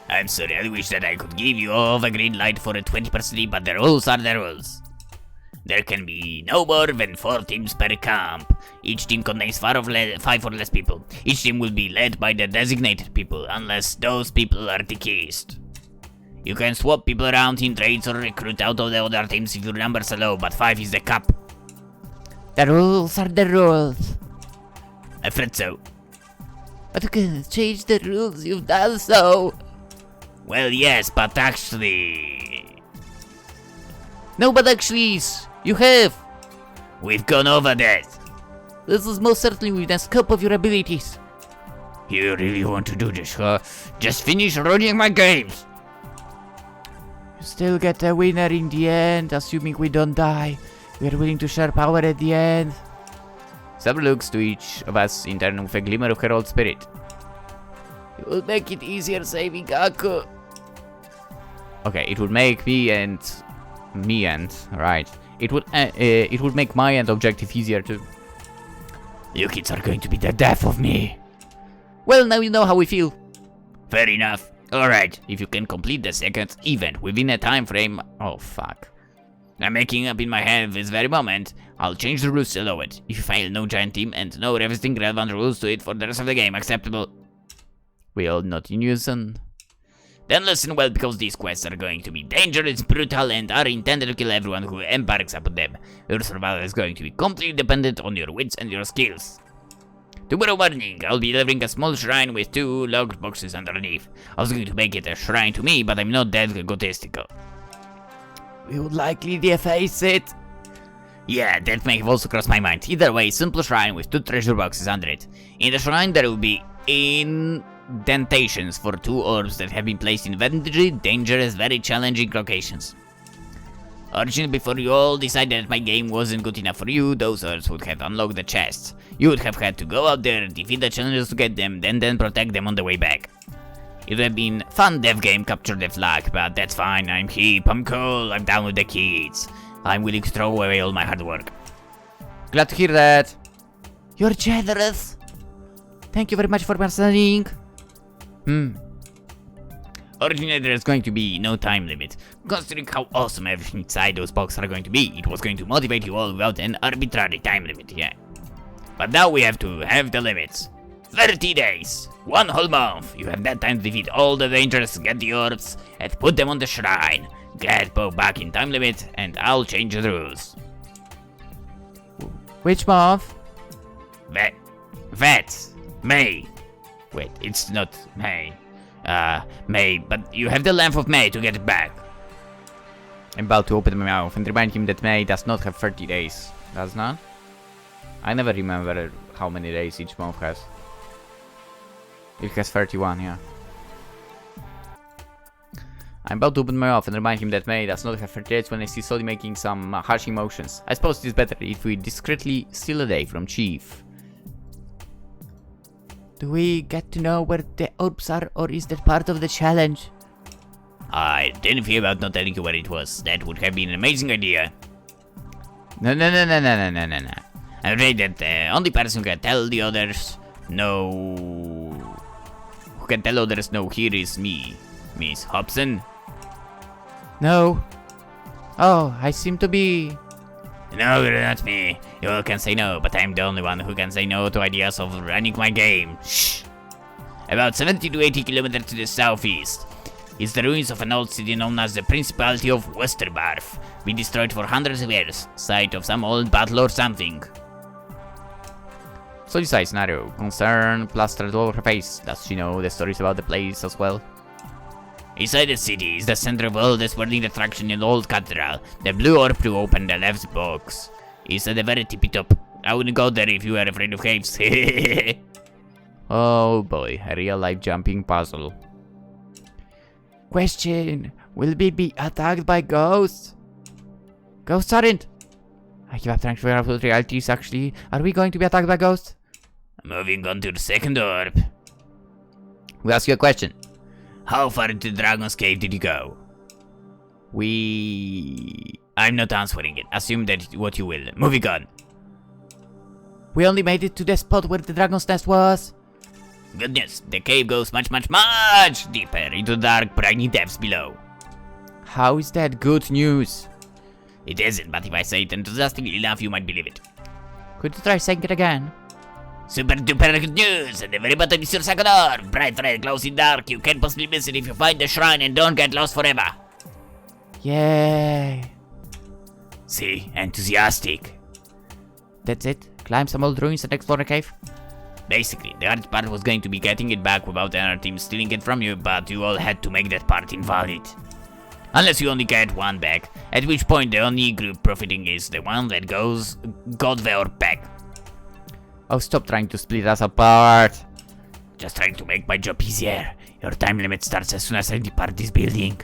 I'm sorry, I wish that I could give you all the green light for a 20%, but the rules are the rules. There can be no more than 4 teams per camp. Each team contains 5 or less people. Each team will be led by the designated people, unless those people are deceased. You can swap people around in trades or recruit out of the other teams if your numbers are low, but 5 is the cap.
The rules are the rules.
Afraid so.
But you can change the rules, you've done so.
Well, yes, but actually...
No, but actually, you have.
We've gone over that.
This is most certainly within the scope of your abilities.
You really want to do this, huh? Just finish running my games.
You still get a winner in the end, assuming we don't die. We are willing to share power at the end.
Sabra looks to each of us in turn with a glimmer of her old spirit.
It will make it easier saving Aku.
Okay, it would make right. It would make my end objective easier too.
You kids are going to be the death of me.
Well, now you know how we feel.
Fair enough. Alright, if you can complete the second event within a time frame...
Oh, fuck.
I'm making up in my head this very moment. I'll change the rules to allow it. If you fail, no giant team and no revisiting relevant rules to it for the rest of the game. Acceptable.
We all not in unison.
Then listen well, because these quests are going to be dangerous, brutal, and are intended to kill everyone who embarks upon them. Your survival is going to be completely dependent on your wits and your skills. Tomorrow morning, I'll be delivering a small shrine with 2 locked boxes underneath. I was going to make it a shrine to me, but I'm not that egotistical.
We would likely deface it.
Yeah, that may have also crossed my mind. Either way, simple shrine with 2 treasure boxes under it. In the shrine, there will be indentations for 2 orbs that have been placed in very dangerous, very challenging locations. Originally, before you all decided that my game wasn't good enough for you, those orbs would have unlocked the chests. You would have had to go out there, defeat the challenges to get them, then protect them on the way back. It would have been fun dev game capture the flag, but that's fine. I'm hip, I'm cool, I'm down with the kids. I'm willing to throw away all my hard work.
Glad to hear that.
You're generous. Thank you very much for listening.
Originally, there's going to be no time limit. Considering how awesome everything inside those boxes are going to be, it was going to motivate you all without an arbitrary time limit, yeah. But now we have to have the limits. 30 days, 1 whole month. You have that time to defeat all the dangers, get the orbs, and put them on the shrine. Get Bo back in time limit, and I'll change the rules.
Which month?
May. Wait, it's not May. May, but you have the length of May to get it back.
I'm about to open my mouth and remind him that May does not have 30 days. Does not? I never remember how many days each month has. It has 31, yeah. I'm about to open my mouth and remind him that May does not have 30 days when I see Solly making some harsh emotions. I suppose it is better if we discreetly steal a day from Chief.
Do we get to know where the orbs are, or is that part of the challenge?
I didn't feel about not telling you where it was. That would have been an amazing idea.
No.
I'm afraid that the only person who can tell the others no... Who can tell others no here is me, Miss Hobson.
No. Oh, I seem to be...
No, you're not me. You all can say no, but I'm the only one who can say no to ideas of running my game. Shh. About 70 to 80 kilometers to the southeast is the ruins of an old city known as the Principality of Westerbarf. Been destroyed for hundreds of years. Site of some old battle or something.
Solly sighs narrow, concern plastered all over her face. Does she know the stories about the place as well?
Inside the city is the center of all the swirling attraction in the old cathedral. The blue orb to open the left box is at the very tippy top. I wouldn't go there if you were afraid of caves.
Oh boy, a real life jumping puzzle.
Question. Will we be attacked by ghosts? Ghosts aren't. I give up trying to figure out what reality is actually. Are we going to be attacked by ghosts?
Moving on to the second orb.
We ask you a question.
How far into the Dragon's Cave did you go? I'm not answering it. Assume that what you will. Moving on.
We only made it to the spot where the dragon's nest was.
Good news. The cave goes much deeper into the dark, briny depths below.
How is that good news?
It isn't, but if I say it enthusiastically enough, you might believe it.
Could you try saying it again?
Super duper good news! At the very bottom is your second orb. Bright red, glossy dark. You can't possibly miss it if you find the shrine and don't get lost forever.
Yay!
See? Enthusiastic.
That's it? Climb some old ruins and explore a cave?
Basically, the hard part was going to be getting it back without another team stealing it from you, but you all had to make that part invalid. Unless you only get one back, at which point the only group profiting is the one that got the orb back.
Oh, stop trying to split us apart.
Just trying to make my job easier. Your time limit starts as soon as I depart this building.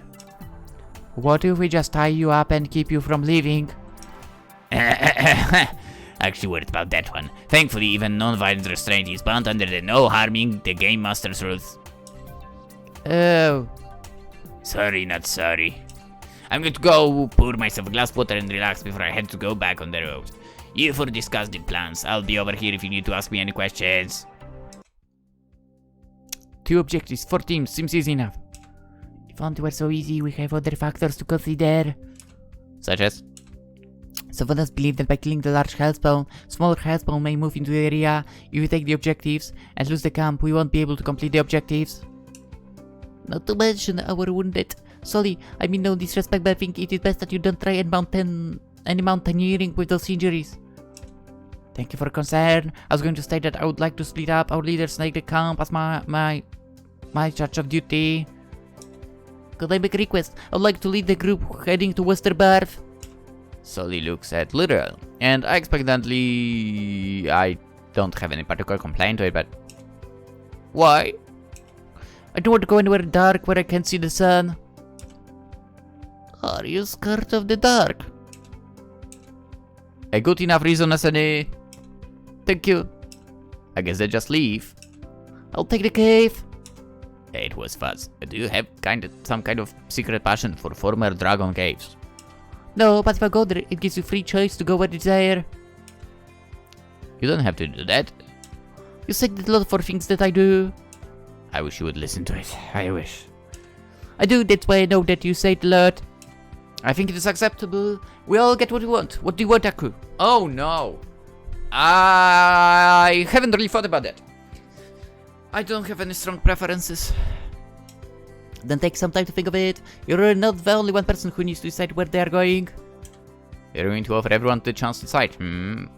What if we just tie you up and keep you from leaving?
Actually worried about that one. Thankfully, even non-violent restraint is bound under the no harming the game master's rules.
Oh.
Sorry, not sorry. I'm going to go pour myself a glass of water and relax before I head to go back on the road. You four discuss the plans. I'll be over here if you need to ask me any questions.
2 objectives, 4 teams, seems easy enough. If only were so easy, we have other factors to consider.
Such as?
Some of us believe that by killing the large hellspawn, smaller hellspawn may move into the area. If we take the objectives and lose the camp, we won't be able to complete the objectives. Not to mention our wounded. Sorry, I mean no disrespect, but I think it is best that you don't try any mountaineering with those injuries. Thank you for concern. I was going to state that I would like to split up our leaders and take the camp as my charge of duty. Could I make a request? I would like to lead the group heading to Westerbarf.
Solly looks at Literal, and I expectantly... I don't have any particular complaint to it, but... Why?
I don't want to go anywhere dark where I can't see the sun. Are you scared of the dark?
A good enough reason as any...
Thank you.
I guess they just leave.
I'll take the cave.
It was fuzz. Do you have some kind of secret passion for former dragon caves?
No, but if I go there, it gives you free choice to go where you desire.
You don't have to do that.
You said a lot for things that I do.
I wish you would listen to it. I wish.
I do, that's why I know that you say it a lot.
I think it is acceptable. We all get what we want. What do you want, Aku? Oh no. I haven't really thought about that. I don't have any strong preferences.
Then take some time to think of it. You're not the only one person who needs to decide where they are going.
You're going to offer everyone the chance to decide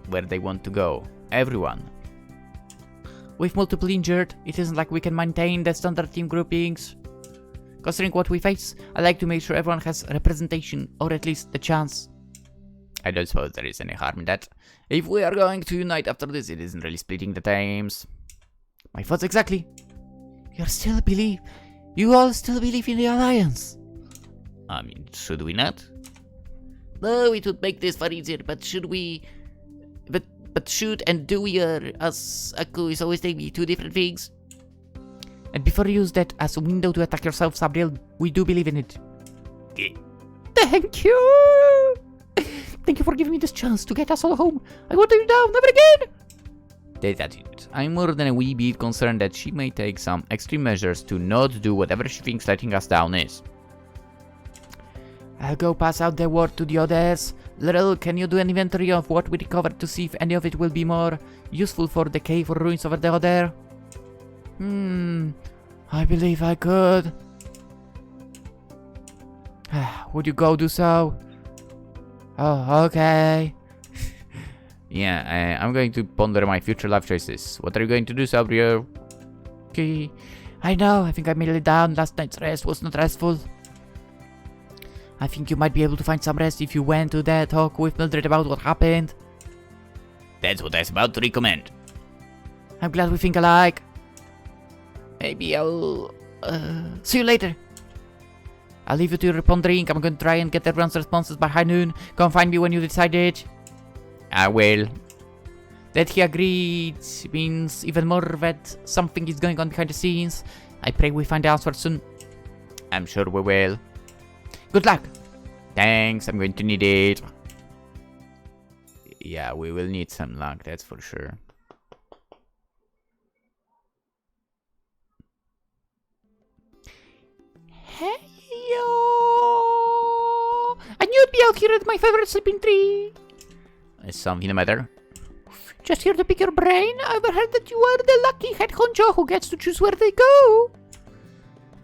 where they want to go. Everyone.
With multiple injured, it isn't like we can maintain the standard team groupings. Considering what we face, I like to make sure everyone has representation, or at least a chance.
I don't suppose there is any harm in that. If we are going to unite after this, it isn't really splitting the teams.
My thoughts exactly. You all still believe in the Alliance?
I mean, should we not?
No, it would make this far easier, but should we... But should and do we, as Aku is always telling me, two different things? And before you use that as a window to attack yourself, Sabriel, we do believe in it.
Okay.
Thank you! Thank you for giving me this chance to get us all home. I won't let you down, never again!
That attitude. I'm more than a wee bit concerned that she may take some extreme measures to not do whatever she thinks letting us down is.
I'll go pass out the word to the others. Laurel, can you do an inventory of what we recovered to see if any of it will be more useful for the cave or ruins over there? I believe I could. Would you go do so? Oh, okay.
Yeah, I'm going to ponder my future life choices. What are you going to do, Sabrio?
Okay. I know, I think I made it down. Last night's rest was not restful. I think you might be able to find some rest if you went to that talk with Mildred about what happened.
That's what I was about to recommend.
I'm glad we think alike. Maybe I'll... see you later. I'll leave you to your pondering. I'm going to try and get everyone's responses by high noon. Come find me when you decided.
I will.
That he agreed means even more that something is going on behind the scenes. I pray we find the answer soon.
I'm sure we will.
Good luck.
Thanks, I'm going to need it. Yeah, we will need some luck, that's for sure.
Hey-yo! I knew you'd be out here at my favorite sleeping tree.
Is something the matter?
Just here to pick your brain. I've heard that you are the lucky head honcho who gets to choose where they go.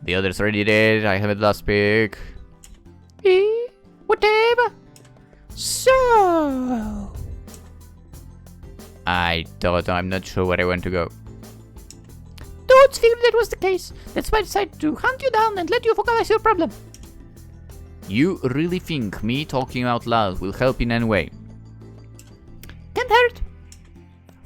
The others already did, I have it last pick.
Whatever. So...
I'm not sure where I want to go.
Don't figure that was the case. That's why I decided to hunt you down and let you vocalize your problem.
You really think me talking out loud will help in any way?
Can't hurt.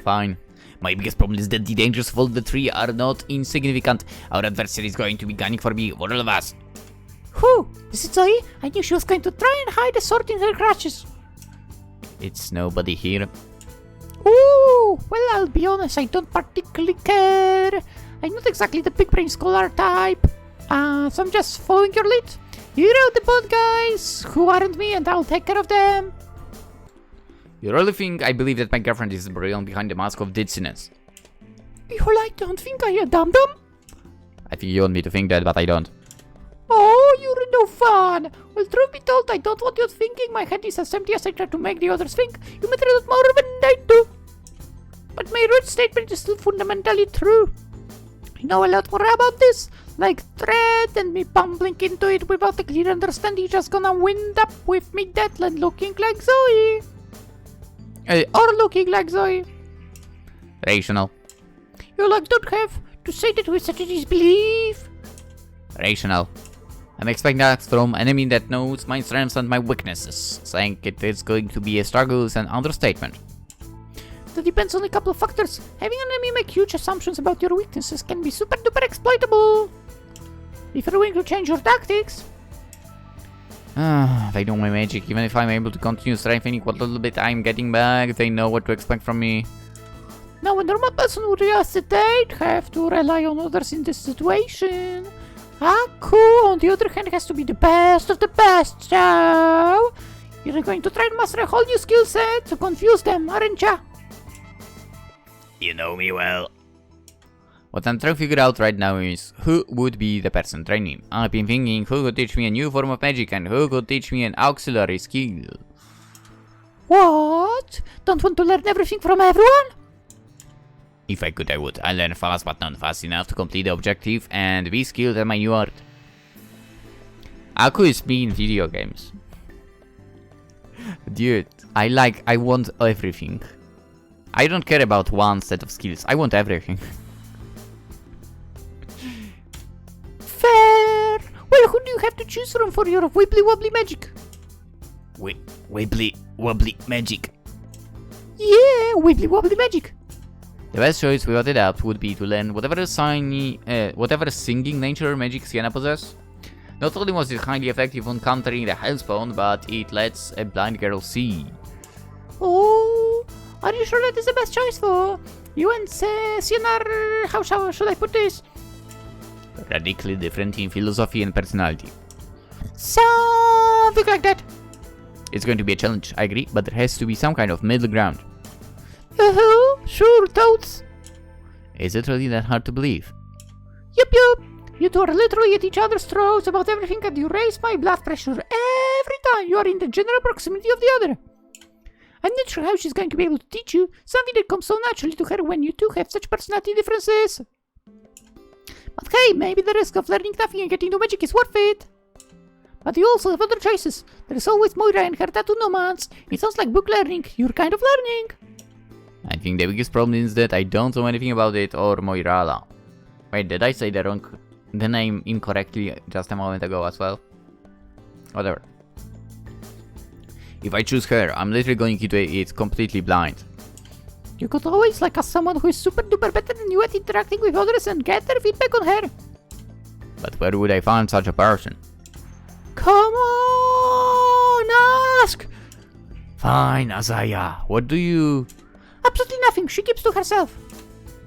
Fine. My biggest problem is that the dangers of all the three are not insignificant. Our adversary is going to be gunning for me, for all of us.
Whew, this is Zoe. I knew she was going to try and hide a sword in her crotches.
It's nobody here.
Ooh, well, I'll be honest, I don't particularly care. I'm not exactly the big brain scholar type. So I'm just following your lead. You're out the bad guys who aren't me, and I'll take care of them.
You really think I believe that my girlfriend is brilliant behind the mask of ditziness?
Well, I don't think I dum-dum.
I think you want me to think that, but I don't.
Oh, you're no fun. Well, truth be told, I don't want you thinking my head is as empty as I try to make the others think. You matter a lot more than I do. But my root statement is still fundamentally true. I know a lot more about this, like thread, and me bumbling into it without a clear understanding just gonna wind up with me dead and looking like Zoe. Or looking like Zoe.
Rational.
You don't have to say that with such a disbelief.
Rational. I'm expecting that from an enemy that knows my strengths and my weaknesses. Saying it is going to be a struggle is an understatement.
That depends on a couple of factors. Having an enemy make huge assumptions about your weaknesses can be super duper exploitable. If you're willing to change your tactics.
They know my magic. Even if I'm able to continue strengthening what little bit I'm getting back, they know what to expect from me.
Now a normal person would hesitate, have to rely on others in this situation. Aku, on the other hand, has to be the best of the best, so... You're going to try and master a whole new skill set to confuse them, aren't ya?
You know me well.
What I'm trying to figure out right now is who would be the person training. I've been thinking who could teach me a new form of magic and who could teach me an auxiliary skill.
What? Don't want to learn everything from everyone?
If I could, I would. I learn fast, but not fast enough to complete the objective and be skilled at my new art. Aku is me in video games. Dude, I want everything. I don't care about one set of skills, I want everything.
Fair. choose from for your wibbly-wobbly magic.
Wibbly wobbly magic.
Yeah, wibbly-wobbly magic.
The best choice without a doubt would be to learn whatever singing nature magic Sienna possess. Not only was it highly effective on countering the hellspawn, but it lets a blind girl see.
Oh, are you sure that is the best choice for you and Sienna? How should I put this?
Radically different in philosophy and personality.
Something like that.
It's going to be a challenge, I agree, but there has to be some kind of middle ground.
Sure, totes.
Is it really that hard to believe?
Yup. You two are literally at each other's throats about everything, and you raise my blood pressure every time you are in the general proximity of the other. I'm not sure how she's going to be able to teach you something that comes so naturally to her when you two have such personality differences. But hey, maybe the risk of learning nothing and getting no magic is worth it. But you also have other choices. There is always Moira and her tattoo nomads. It sounds like book learning. You're kind of learning.
I think the biggest problem is that I don't know anything about it or Moirala. Wait, did I say the name incorrectly just a moment ago as well? Whatever. If I choose her, I'm literally going into it completely blind.
You could always ask someone who is super duper better than you at interacting with others and get their feedback on her.
But where would I find such a person?
Come on, ask!
Fine, Azaya. What do you...
Absolutely nothing. She keeps to herself.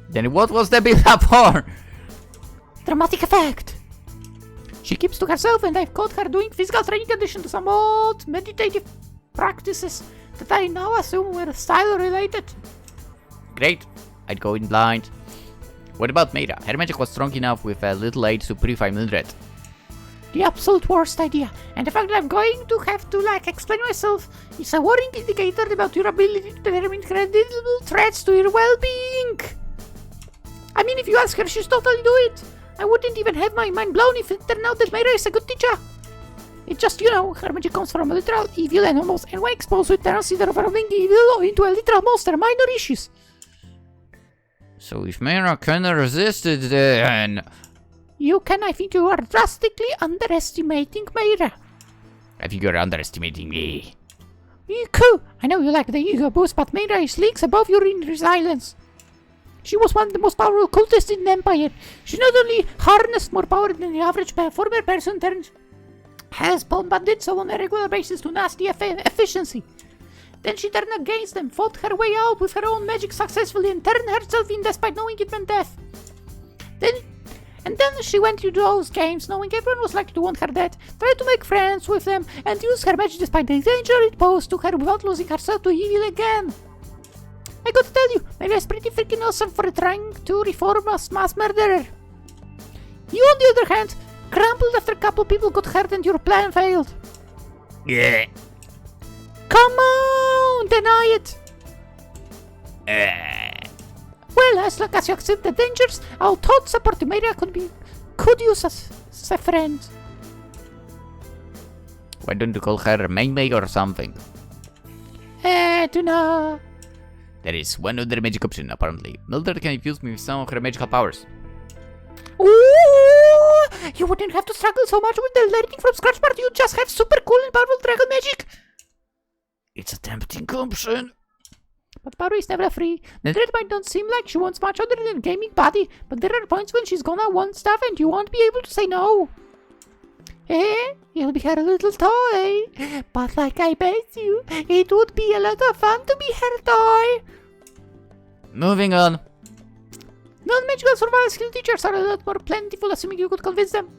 Then what was the build-up for?
Dramatic effect. She keeps to herself, and I've caught her doing physical training in addition to some odd meditative practices that I now assume were style-related.
Great. I'd go in blind. What about Meira? Her magic was strong enough with a little aid to purify Mildred.
The absolute worst idea, and the fact that I'm going to have to explain myself is a worrying indicator about your ability to determine credible threats to your well-being. I mean, if you ask her, she's totally do it. I wouldn't even have my mind blown if it turned out that Meira is a good teacher. It's just, her magic comes from a literal evil animals, and when exposed to it turns either overwhelming evil into a literal monster, minor issues.
So if Meira cannot resist it, then...
You can, I think you are drastically underestimating Meira.
I think you're underestimating me.
Cool. I know you like the ego boost, but Meira is leagues above you in resilience. She was one of the most powerful cultists in the Empire. She not only harnessed more power than the average former person turned hellspawn, but did so on a regular basis to nasty efficiency. Then she turned against them, fought her way out with her own magic successfully, and turned herself in despite knowing it meant death. Then she went to those games, knowing everyone was likely to want her dead, tried to make friends with them, and used her magic despite the danger it posed to her without losing herself to evil again. I gotta tell you, Meira is pretty freaking awesome for trying to reform a mass murderer. You, on the other hand, crumbled after a couple people got hurt and your plan failed.
Yeah.
Come on, deny it. Well, as long as you accept the dangers, our thought support to Meira could use as a friend.
Why don't you call her Mei or something?
Do not.
There is one other magic option, apparently. Mildred can infuse me with some of her magical powers.
Ooh! You wouldn't have to struggle so much with the learning from scratch part. You just have super cool and powerful dragon magic.
It's a tempting option.
But power is never free. Mildred might not seem like she wants much other than a gaming body, but there are points when she's gonna want stuff and you won't be able to say no. You'll be her little toy. But I bet you, it would be a lot of fun to be her toy.
Moving on.
Non-magical survival skill teachers are a lot more plentiful, assuming you could convince them.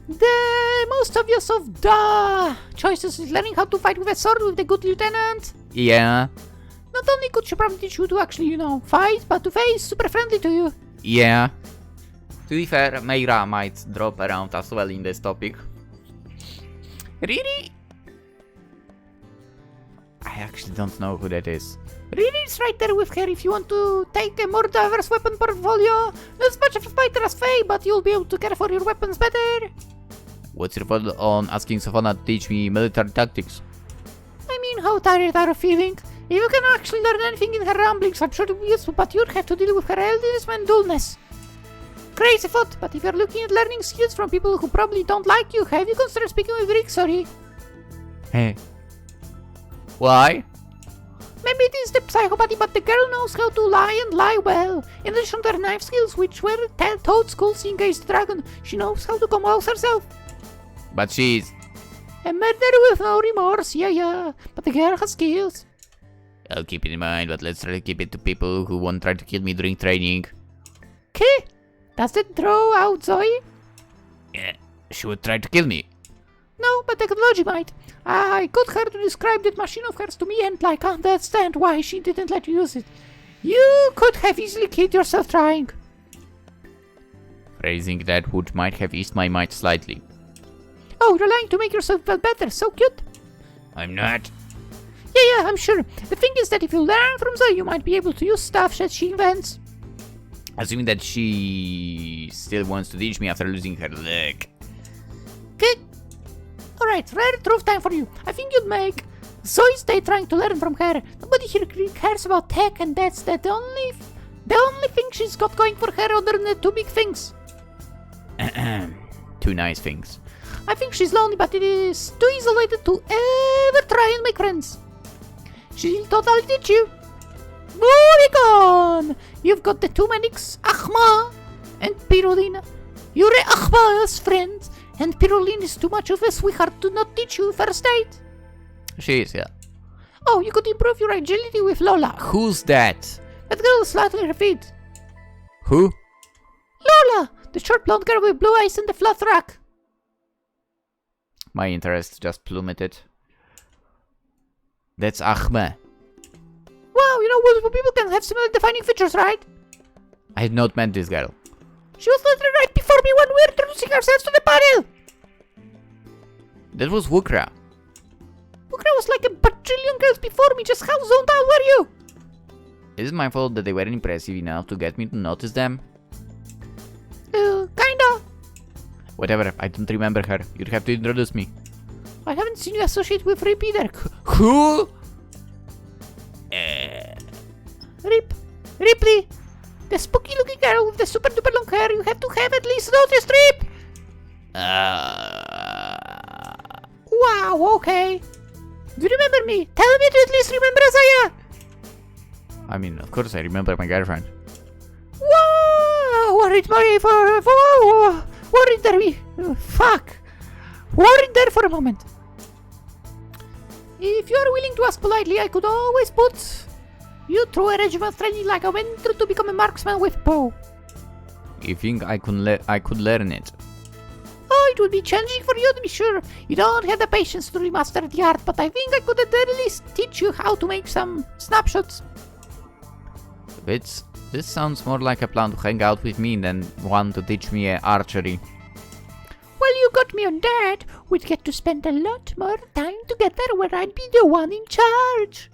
The most obvious of the choices is learning how to fight with a sword with the good lieutenant.
Yeah.
Not only could she probably teach you to actually, fight, but to face super friendly to you.
Yeah. To be fair, Meira might drop around as well in this topic.
Really?
I actually don't know who that is.
Really, it's right there with her if you want to take a more diverse weapon portfolio. Not as much of a fighter as Faye, but you'll be able to care for your weapons better.
What's your thought on asking Sofana to teach me military tactics?
I mean, how tired are you feeling? If you can actually learn anything in her ramblings, I'm sure it will be useful, but you'd have to deal with her elders and dullness. crazy thought, but if you're looking at learning skills from people who probably don't like you, have you considered speaking with Rick? Sorry.
Hey. Why?
Maybe it is the psychopathy, but the girl knows how to lie and lie well. In addition to her knife skills, which were taught school seeing the dragon, she knows how to compose herself.
But she's...
A murderer with no remorse, yeah. But the girl has skills.
I'll keep it in mind, but let's try to keep it to people who won't try to kill me during training.
Okay. Does it throw out Zoe?
Yeah, she would try to kill me.
No, but technology might. I got her to describe that machine of hers to me and understand why she didn't let you use it. You could have easily killed yourself trying.
Phrasing that would might have eased my mind slightly.
Oh, you're lying to make yourself feel better. So cute.
I'm not.
Yeah, I'm sure. The thing is that if you learn from Zoe, you might be able to use stuff that she invents.
Assuming that she still wants to teach me after losing her leg.
Okay. Alright, rare truth time for you. I think you'd make Zoe stay trying to learn from her. Nobody here cares about tech, and that's the only thing she's got going for her other than the two big things.
Two nice things.
I think she's lonely, but it is too isolated to ever try and make friends. She'll totally teach you. Moving on! You've got the two medics, Ahm-e and Pirulina. You're Ahm-e's friend, and Pirulina is too much of a sweetheart to not teach you first aid.
She is, yeah.
Oh, you could improve your agility with Lola.
Who's that?
That girl is flat on her feet.
Who?
Lola! The short blonde girl with blue eyes and the flat rack.
My interest just plummeted. That's Ahm-e.
Wow, you know, multiple people can have similar defining features, right?
I had not met this girl.
She was literally right before me when we were introducing ourselves to the panel.
That was Wukra.
Wukra was like a bajillion girls before me. Just how zoned out were you?
Is it my fault that they weren't impressive enough to get me to notice them?
Kinda.
Whatever, I don't remember her. You'd have to introduce me.
I haven't seen you associate with Rip either.
Who?
Ripley. The spooky looking girl with the super duper long hair. You have to have at least noticed Rip. Wow, okay. Do you remember me? Tell me to at least remember Isaiah.
I mean, of course I remember my girlfriend.
Wow, worried there for a moment. If you are willing to ask politely, I could always put you through a regiment training like I went through to become a marksman with bow.
You think I could learn it?
Oh, it would be challenging for you to be sure. You don't have the patience to remaster the art, but I think I could at least teach you how to make some snapshots.
This sounds more like a plan to hang out with me than one to teach me archery.
Well, you got me on that. We'd get to spend a lot more time together where I'd be the one in charge.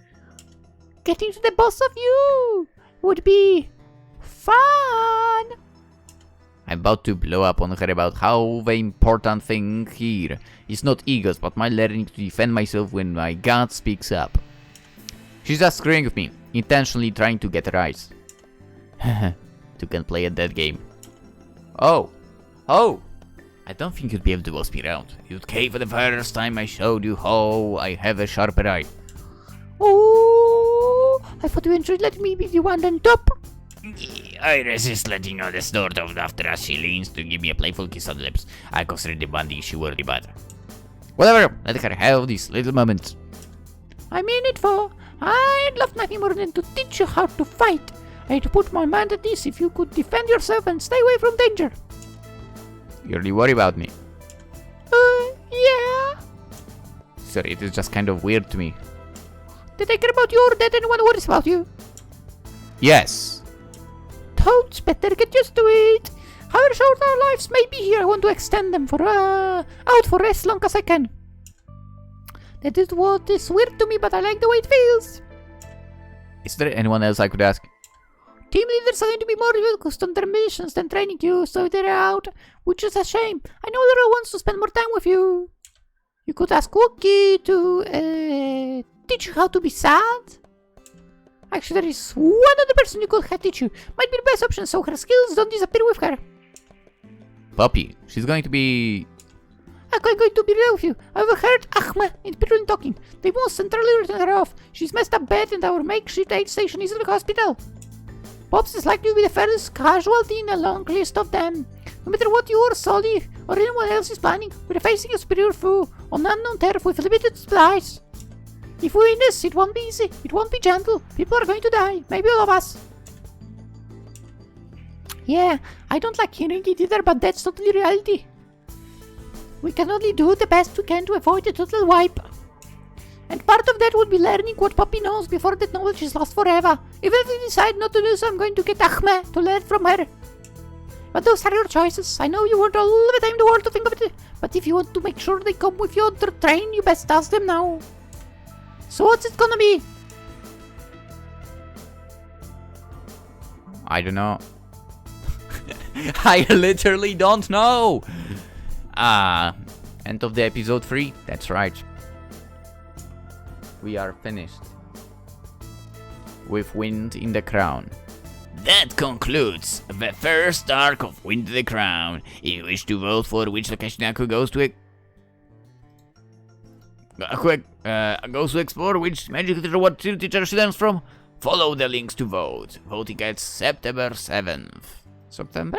Getting to the boss of you would be fun.
I'm about to blow up on her about how the important thing here is not egos, but my learning to defend myself when my god speaks up. She's just screwing with me, intentionally trying to get her eyes. You can play at that game. Oh! I don't think you'd be able to boss me around. You'd cave for the first time I showed you how I have a sharper eye.
Oh, I thought you enjoyed letting me be the one on top.
I resist letting know the snort of laughter as she leans to give me a playful kiss on the lips. I consider the bonding she worthy, but
Whatever, let her have these little moments.
I mean it, for I'd love nothing more than to teach you how to fight. I'd put my mind at ease if you could defend yourself and stay away from danger.
You really worry about me.
Yeah.
Sorry, it is just kind of weird to me.
Did I care about you or did anyone worries about you?
Yes.
Toads, better get used to it. However short our lives may be here, I want to extend them out for as long as I can. That is what is weird to me, but I like the way it feels.
Is there anyone else I could ask?
Team leaders are going to be more focused on their missions than training you, so they're out, which is a shame. I know there are ones to spend more time with you. You could ask Wookie to teach you how to be sad. Actually, there is one other person you could have teach you. Might be the best option, so her skills don't disappear with her.
Poppy. She's going to be...
I'm going to be real with you. I've heard Ahm-e and Perrin talking. They won't centrally written her off. She's messed up bad and our makeshift aid station is in the hospital. Pops is likely to be the first casualty in a long list of them. No matter what you or Sully or anyone else is planning, we're facing a superior foe on unknown turf with limited supplies. If we win this, it won't be easy. It won't be gentle. People are going to die. Maybe all of us. Yeah, I don't like hearing it either, but that's totally reality. We can only do the best we can to avoid a total wipe. And part of that would be learning what Poppy knows before that knowledge is lost forever. Even if we decide not to do so, I'm going to get Ahm-e to learn from her. But those are your choices. I know you want all the time in the world to think of it, but if you want to make sure they come with you on the train, you best ask them now. So what's it gonna be?
I don't know. I literally don't know. End of the episode 3. That's right. We are finished with Wind in the Crown.
That concludes the first arc of Wind the Crown. If you wish to vote for which location Aku goes to goes to explore, which magic teacher, what teacher she learns from, follow the links to vote. Voting at September 7th.
September?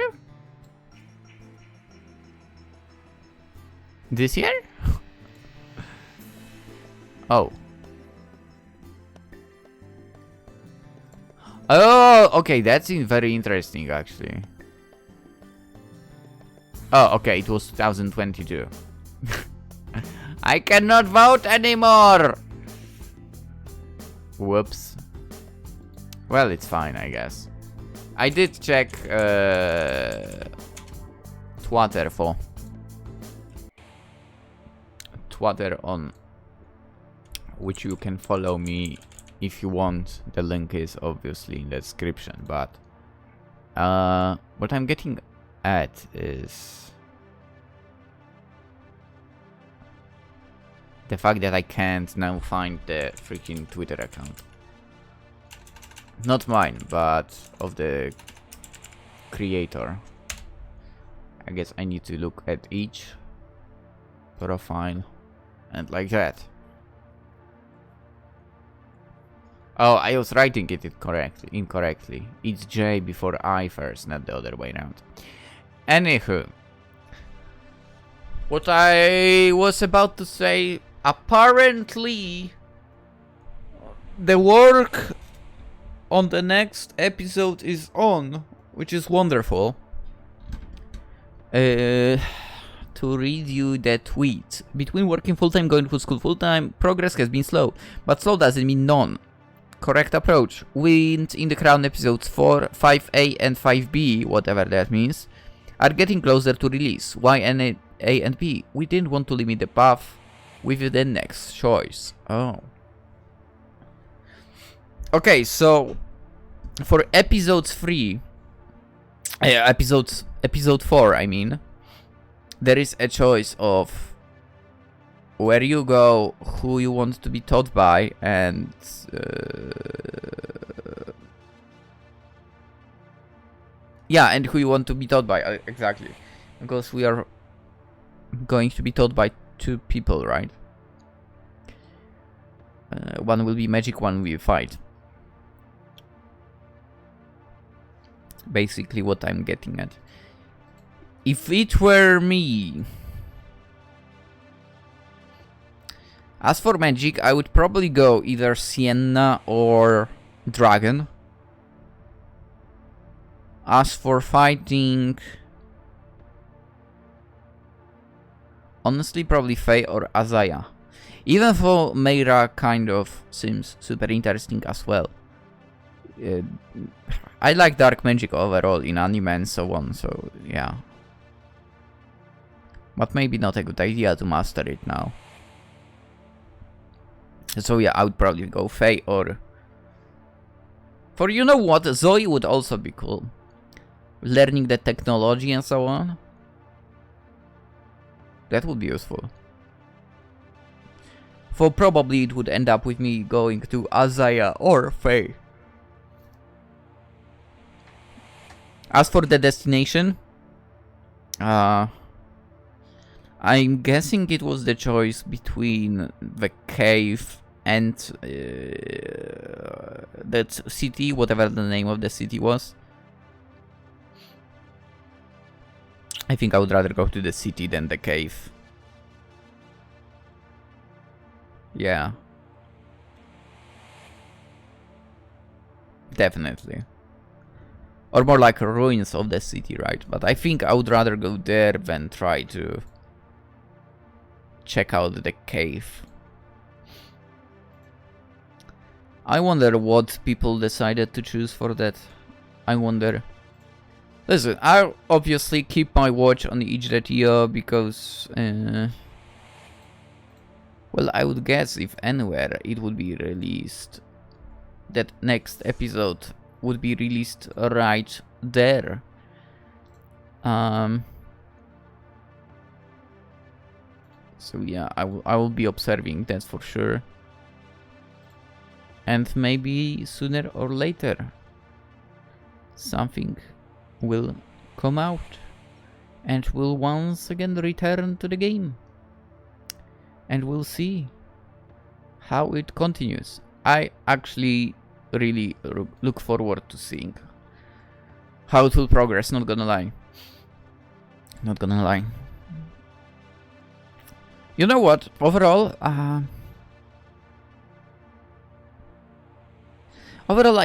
This year? Oh. Oh, okay, that's very interesting, actually. Oh, okay, it was 2022. I cannot vote anymore! Whoops. Well, it's fine, I guess. I did check Twitter on which you can follow me if you want. The link is obviously in the description, but what I'm getting at is the fact that I can't now find the freaking Twitter account. Not mine, but of the creator. I guess I need to look at each profile and like that. Oh, I was writing it incorrectly. It's J before I first, not the other way around. Anywho, what I was about to say, apparently the work on the next episode is on, which is wonderful. To read you the tweet. Between working full-time, going to school full-time, progress has been slow. But slow doesn't mean none. Correct approach. Wind in the Crown episodes 4, 5A and 5B, whatever that means, are getting closer to release. Y and A and B. We didn't want to limit the path with the next choice. Oh. Okay, so for episode 4, I mean, there is a choice of where you go, who you want to be taught by, and yeah, and who you want to be taught by, exactly, because we are going to be taught by 2 people, right? One will be magic, one will be fight. Basically what I'm getting at. If it were me, as for magic, I would probably go either Sienna or Dragon. As for fighting, honestly, probably Faye or Azaya. Even though Meira kind of seems super interesting as well. I like dark magic overall in anime and so on, so yeah. But maybe not a good idea to master it now. So yeah, I would probably go Faye or... For you know what, Zoe would also be cool. Learning the technology and so on. That would be useful. For probably it would end up with me going to Azaya or Faye. As for the destination, I'm guessing it was the choice between the cave and that city, whatever the name of the city was. I think I would rather go to the city than the cave. Yeah. Definitely. Or more like ruins of the city, right? But I think I would rather go there than try to check out the cave. I wonder what people decided to choose for that. I wonder. Listen, I'll obviously keep my watch on IDHAS because... well, I would guess if anywhere it would be released, that next episode would be released right there. So yeah, I will be observing, that's for sure. And maybe sooner or later something will come out and will once again return to the game. And we'll see how it continues. I actually really look forward to seeing how it will progress, not gonna lie. Not gonna lie. You know what? Overall, I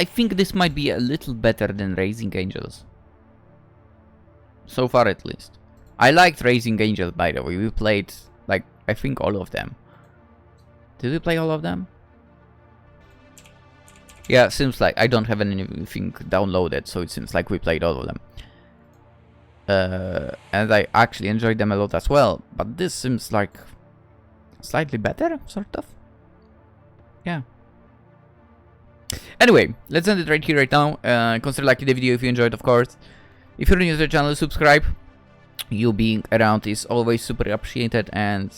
think this might be a little better than Raising Angels. So far, at least. I liked Raising Angels, by the way. We played, like, I think all of them. Did we play all of them? Yeah, seems like I don't have anything downloaded, so it seems like we played all of them. And I actually enjoyed them a lot as well. But this seems like slightly better, sort of. Yeah. Anyway, let's end it right here, right now. Consider liking the video if you enjoyed, of course. If you're new to the channel, subscribe. You being around is always super appreciated, and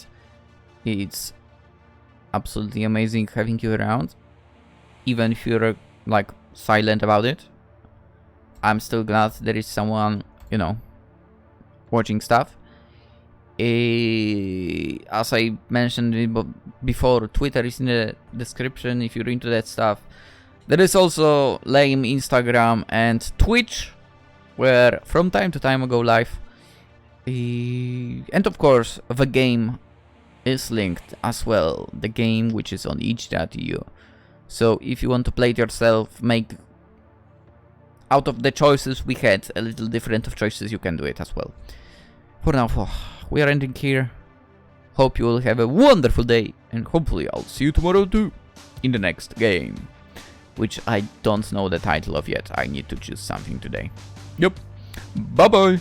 it's absolutely amazing having you around. Even if you're like silent about it, I'm still glad there is someone, you know, watching stuff. As I mentioned before, Twitter is in the description if you're into that stuff. There is also lame Instagram and Twitch, where from time to time I go live. And of course, the game is linked as well. The game which is on itch.io. So if you want to play it yourself, make out of the choices we had a little different of choices, you can do it as well. For now, we are ending here. Hope you will have a wonderful day, and hopefully I'll see you tomorrow too in the next game, which I don't know the title of yet. I need to choose something today. Yep. Bye bye.